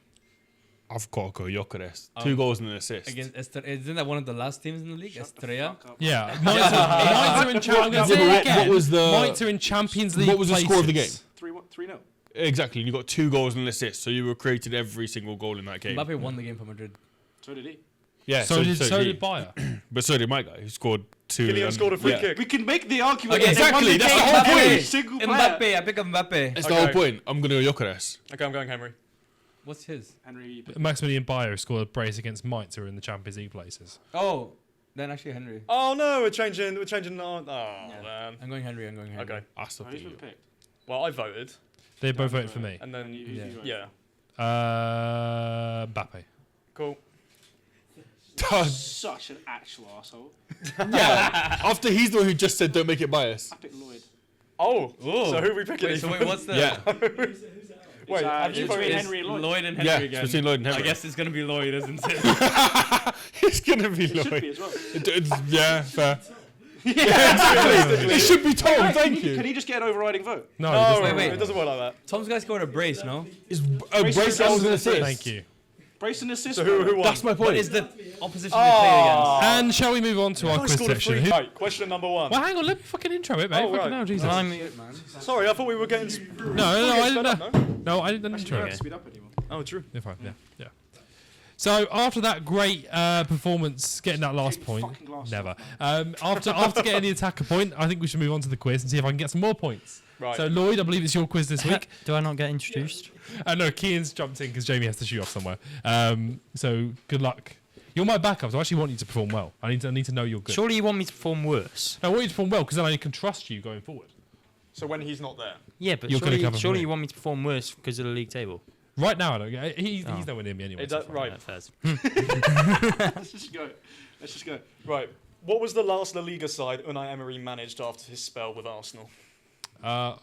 I've got to go Gyökeres. 2 goals and an assist. Against isn't that one of the last teams in the league? Estrella. Yeah, Mainz are in Champions Yeah, but League. what was the- Mainz are in Champions League. What was the score of the game? places. 3-0. Exactly. You got 2 goals and an assist, so you were created every single goal in that game. Mbappe won the game for Madrid. So did he. Yeah. So he. did Bayer. But so did my guy, who scored 2. Kylian and- scored a free yeah. kick. We can make the argument. Okay, that they won exactly, the that's game the whole by every point. single player. Mbappe, I pick up Mbappe. That's the whole Okay. point. I'm going to go Gyökeres. Okay, I'm going Henry. What's his? Henry. Maximilian Bayer scored a brace against Mainz, who are in the Champions League places. Oh, then actually Henry. Oh no, we're changing. Oh man. I'm going Henry. Okay. That's the Oh, who's thing. been picked? Well, I voted, They both voted for me. and then Who Yeah. voted? yeah. Mbappe. Cool. Such an actual asshole. Yeah. After he's the one who just said don't make it biased. I picked Lloyd. Oh. Oh. So who are we picking? Wait, so wait, what's the? Yeah. Wait, have you It's between voted? Henry and Lloyd. Lloyd and Yeah, Henry it's again. between Lloyd and I Henry. guess it's gonna be Lloyd, isn't it? It's gonna be It should be Lloyd. as well. Yeah, fair. It should be Tom. Thank Can you. he just get an overriding vote? No, No, it wait. it doesn't work like that. Tom's guys scored a brace, no? It's Brace brace goals and and assist. Thank you. Brace and assist. So who won? That's my What point. is the opposition they play against? And shall we move on to our I quiz scored a section? free. Who- Right, question number 1. Well, hang on, let me fucking intro it, mate. Oh, Fucking right. hell, Jesus. Shit, man. Sorry, I thought we were getting. No, I sped didn't. up, no? No, I didn't You intro don't it. have to speed up anymore. Oh, true. You're fine. Yeah. So after that great performance, getting that last Take point, fucking glasses never. off, After getting the attacker point, I think we should move on to the quiz and see if I can get some more points. Right. So Lloyd, I believe it's your quiz this week. Do I not get introduced? No, Kian's jumped in because Jamie has to shoot off somewhere. So good luck. You're my backup, so I actually want you to perform well. I need to know you're good. Surely you want me to perform worse? I want you to perform well because then I can trust you going forward. So when he's not there. Yeah, but You're gonna cover surely me. you want me to perform worse because of the league table. Right now, I don't get. He's Oh. nowhere near me anyway. It so does- fine. right. That fairs. Let's just go. Let's just go. Right. What was the last La Liga side Unai Emery managed after his spell with Arsenal? Oh.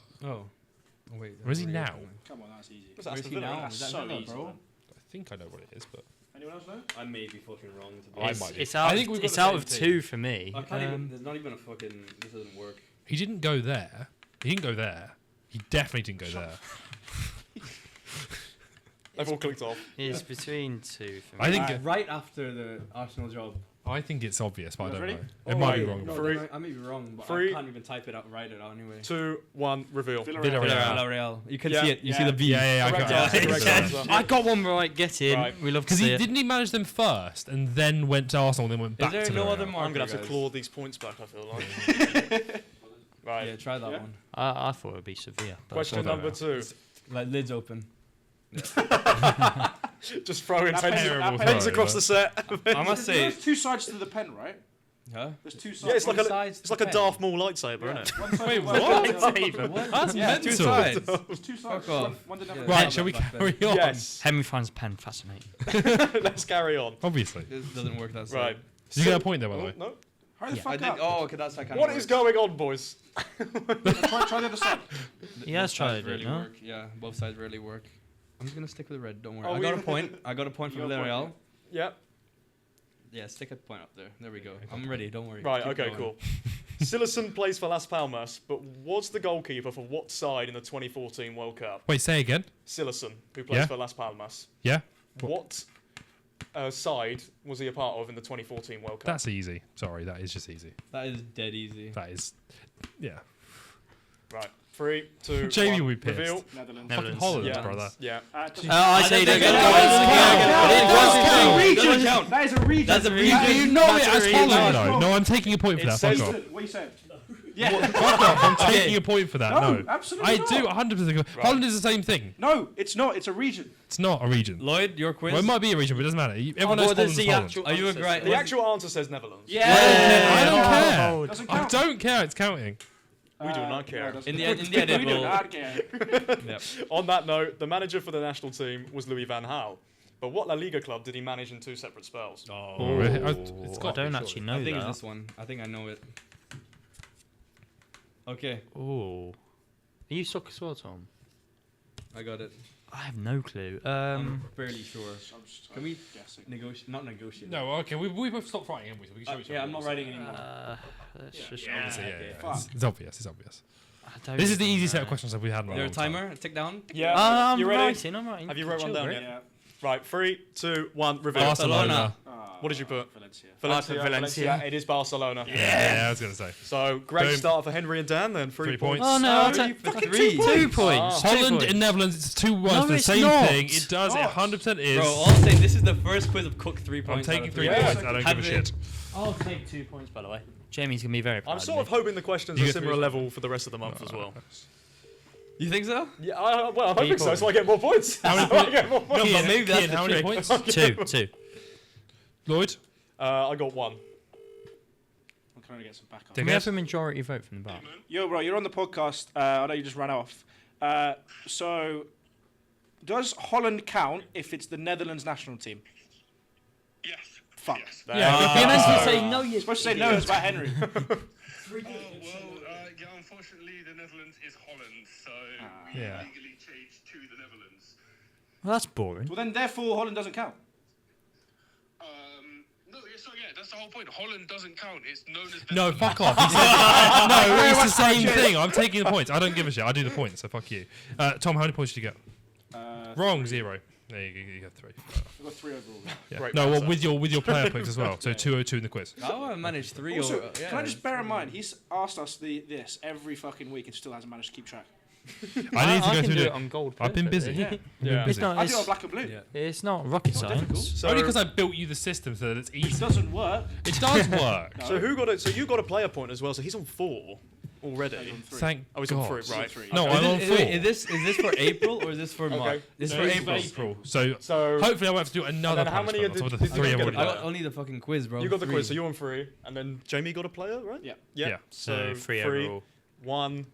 Wait. Where is he now? Come on, that's easy. Was Where's Aston he Villa? now? That's Is that so Villa, easy, bro? man. I think I know what it is, but Anyone else know? I may be fucking wrong. To be I honest. might be. It's out. I think we've got It's the out same of team. 2 for me. I can't even. There's not even a fucking. This doesn't work. he didn't go there. He didn't go there. He definitely didn't go there. They've all clicked off. It's between 2 for me. I think Right after the Arsenal job. it's obvious, but I You don't guys know. ready? It might be Alright. wrong. No. but- Three. I may be wrong, but Three. I can't even type it out, write it out anyway. 2, 1, reveal. Villarreal. Villarreal. You can Yeah. see it. You see Yeah. the V. Yeah, I Correct got answer, it. correct Yeah. answer. I got one right. Get in. Right. We love to Because see he it. didn't he manage them first and then went to Arsenal and then went Is back there to no Villarreal? other marker? I'm going to have to guys? claw these points back, I feel like. Right. Yeah, try that Yeah. one. I thought it would be Sevilla. but Question I don't number 2. Like lids open. Just throwing That pens, pen- that pens pen- across the set. I must say. There's two sides to the pen, right? Huh? There's two sides. Yeah, it's like One a side's it's the like a pen. Darth Maul lightsaber, isn't it? One side Wait, to the what? pen. What? That's Yeah, mental. Two sides. There's two sides. Fuck off. One didn't have Yeah. a Right, shall we Back then. carry on? Yes. Henry finds pen fascinating. Let's carry on. Obviously. This doesn't work that Right. Did you get a point there, by the way? No. Hurry the Yeah. fuck up. Oh, okay, that's how kind What is going on, boys? Try the other side. He has tried it, really no? work. Yeah, both sides really work. I'm just gonna stick with the red. Don't worry. Oh, I got we- a point. I got a point You from got a Villarreal. point, Yeah. Yeah, stick a point up there. There we go. I'm ready. Don't worry. Right. Keep Okay. going. Cool. Sillison plays for Las Palmas, but was the goalkeeper for what side in the 2014 World Cup? Wait, say again. Sillison, who plays Yeah. for Las Palmas. Yeah? What side was he a part of in the 2014 World Cup? That's easy. Sorry, that is just easy. That is dead easy. That is, yeah. Right. 3, 2, Jamie 1. will be pissed. Reveal. Netherlands. Fucking Netherlands. Holland, Yeah. brother. Yeah. I say don't don't get get That is a Doesn't region. count. That is a region. That's a You region. know it as Matter Holland, is- though. No, I'm taking a point for It that. says Fuck off. What are you saying? Fuck off. I'm taking a point for that. No, No. absolutely I not. do 100%. Holland is the same thing. No, it's not. It's a region. It's not a region. Lloyd, your quiz. Well, it might be a region, but it doesn't matter. Everyone knows What does Holland's the Holland. actual Are you a answer great- say? The actual answer says Netherlands. I don't care. Doesn't I count. don't care. It's counting. We do not care. no, it doesn't In the count. end- in the edit, we do we'll- not care. On that note, the manager for the national team was Louis van Gaal. But what La Liga club did he manage in 2 separate spells? Oh, really? It's I got don't actually know I think that. it's this one. I think I know it. Okay, Oh. Are you soccer as well, Tom? I got it. I have no clue. I'm fairly sure. Can we guessing? negotiate? Not negotiate. No, okay. We both stopped writing, haven't we? So we can show each Yeah, other I'm not what writing anymore. Let's just. it's- okay. yeah, Fuck. It's obvious. It's obvious. I don't This is the even easy set of know. questions that we had in a Is there a long time. timer? Tick down. Yeah. I'm you ready? writing. I'm writing. Have you wrote one Chill, down bro. yet? Yeah. Right. 3, 2, 1. Reveal. Barcelona. What did you put? Valencia. Valencia. Valencia. It is Barcelona. Yeah, I was going to say. So great Boom. start for Henry and Dan then. 3 3 points. points. Oh no! I'll Sorry, take for fucking three. 2 points. 2 Holland points. and Netherlands, it's 2 words No, for the it's same not. thing. It does, it 100% is. Bro, all I'm saying, this is the first quiz of Cook 3 I'm points. taking 3 Yeah. points. I don't give a shit. I'll take 2 points, by the way. Jamie's gonna be very proud. I'm of sort me. of hoping the questions You are get similar three. level for the rest of the month as well. You think so? Yeah, well, I'm hoping so, People. so I get more points. How many So I get more No, points. but maybe that's Kian, the how many trick. points? 2. Lloyd? I got 1. I'm trying to get some backup. Can we have a majority vote from the bar? Yo, bro, you're on the podcast. I know you just ran off. So, does Holland count if it's the Netherlands national team? Yes. Fuck. Yeah, You're meant to say no. You're supposed to say no. It's about Henry. Oh, well, yeah, unfortunately, unfortunately, the Netherlands is Holland, so we Yeah. legally changed to the Netherlands. Well, that's boring. Well, then, therefore, Holland doesn't count. No, that's the whole point. Holland doesn't count. It's known as the No, fuck off. He said, no, it's the same thing. I'm taking the points. I don't give a shit. I do the points, so fuck you. Tom, how many points did you get? Wrong, 0. There you go. You got 3. We've got 3 overall. Yeah. Great No, well, answer. with your player points as well. So 202 in the quiz. Oh, I managed 3 Also, over. Yeah, can I just bear in mind, he's asked us this every fucking week and still hasn't managed to keep track. I need to go can through do the. it on gold. I've been busy. perfectly. I've been Yeah. busy. It's not. I do it on It's, black and blue. Yeah. it's not rocket Not difficult. science. So, Only because I built you the system so that it's It easy. doesn't work. It does work. No. so who got it? So you got a player point as well. So he's on 4 already. He's on 3. Thank Oh, he's God. on 3, He's on right? 3. No, Okay. I'm on 4. Wait, is this for April or is this for March? This is No, for it's April. April. So So hopefully I won't have to do another. then how many punishment did- on top of did the you 3 I've get already a I done. got only the fucking quiz, bro. you got the 3. quiz. So you're on 3, and then Jamie got a player, right? Yeah. Yeah. So 3 overall. 1.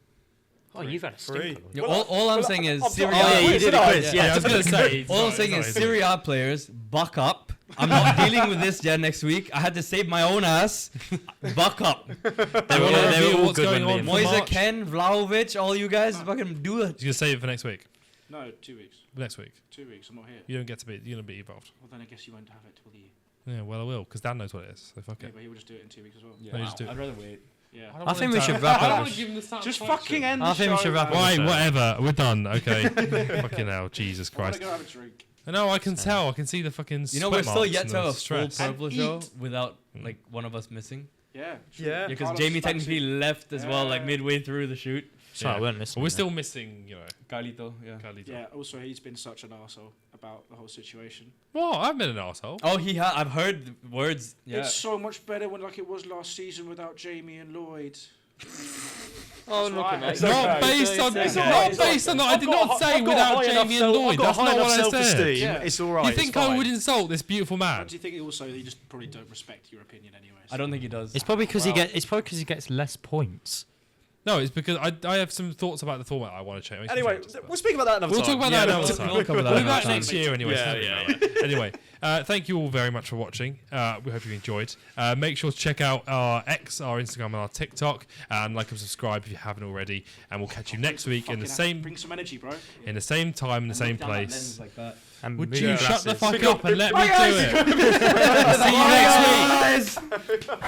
Oh, you've had a 3. stinker. Yeah, all I'm saying is I'm Syria. sorry. Oh, yeah, you did a quiz. Yeah. Yeah, I was gonna say. All I'm saying is Serie A players, buck up. I'm not dealing with this next week. I had to save my own ass. Buck up. They wanna were reveal all what's good going when on they- for Moise, March? Ken, Vlahovic, all you guys, fucking do it. You're gonna save it for next week. No, 2 weeks. Next week. 2 weeks. I'm not here. You don't get to be. You're gonna be involved. Well, then I guess you won't have it till the. Yeah, well I will, because Dan knows what it is. So fuck Yeah, it. but he will just do it in 2 weeks as well. No, you just do it. I'd rather wait. Yeah. I think we should wrap up. Just fucking end the I think we show, should wrap man. up. Right, So- whatever. We're done. Okay. Fucking hell, Jesus I want Christ. to go have a drink. No, I can tell. I can see the fucking. You know, we're sweat still marks yet and to have the a full stress. purple And show eat. without like one of us missing. Yeah. Yeah. Yeah, because Carlos Jamie back technically to- left as well, like Yeah. midway through the shoot. Sorry, Yeah. I weren't listening. We're still missing, Carlito, yeah. Carlito. Yeah. Also, he's been such an arsehole about the whole situation. What? I've been an asshole. Oh, I've heard the words. Yeah. It's so much better when like it was last season without Jamie and Lloyd. Oh, That's look why at I- that. Not based on. It's Not alright, it's based on that. I I've did got not a- say I've got a without high enough Jamie and self- Lloyd. I've got That's high not enough what I said. self-esteem. Yeah. It's all right. You it's think I fine. would insult this beautiful man? But do you think also you just probably don't respect your opinion anyway? I don't think he does. It's probably because Well- he gets less points. No, it's because I have some thoughts about the format I want to change. Anyway, we'll speak about that another We'll time. talk about that Yeah, another we'll- time. we'll cover that We'll be another back time. next year anyway. so Yeah, don't worry about it. Anyway, thank you all very much for watching. We hope you enjoyed. Make sure to check out our X, our Instagram, and our TikTok, and like and subscribe if you haven't already. And we'll catch you next week in the same Bring some energy, bro. in the same time in the same Look down that place. lens like that. And Would move you your shut the glasses. fuck up and let me do it? See you next week.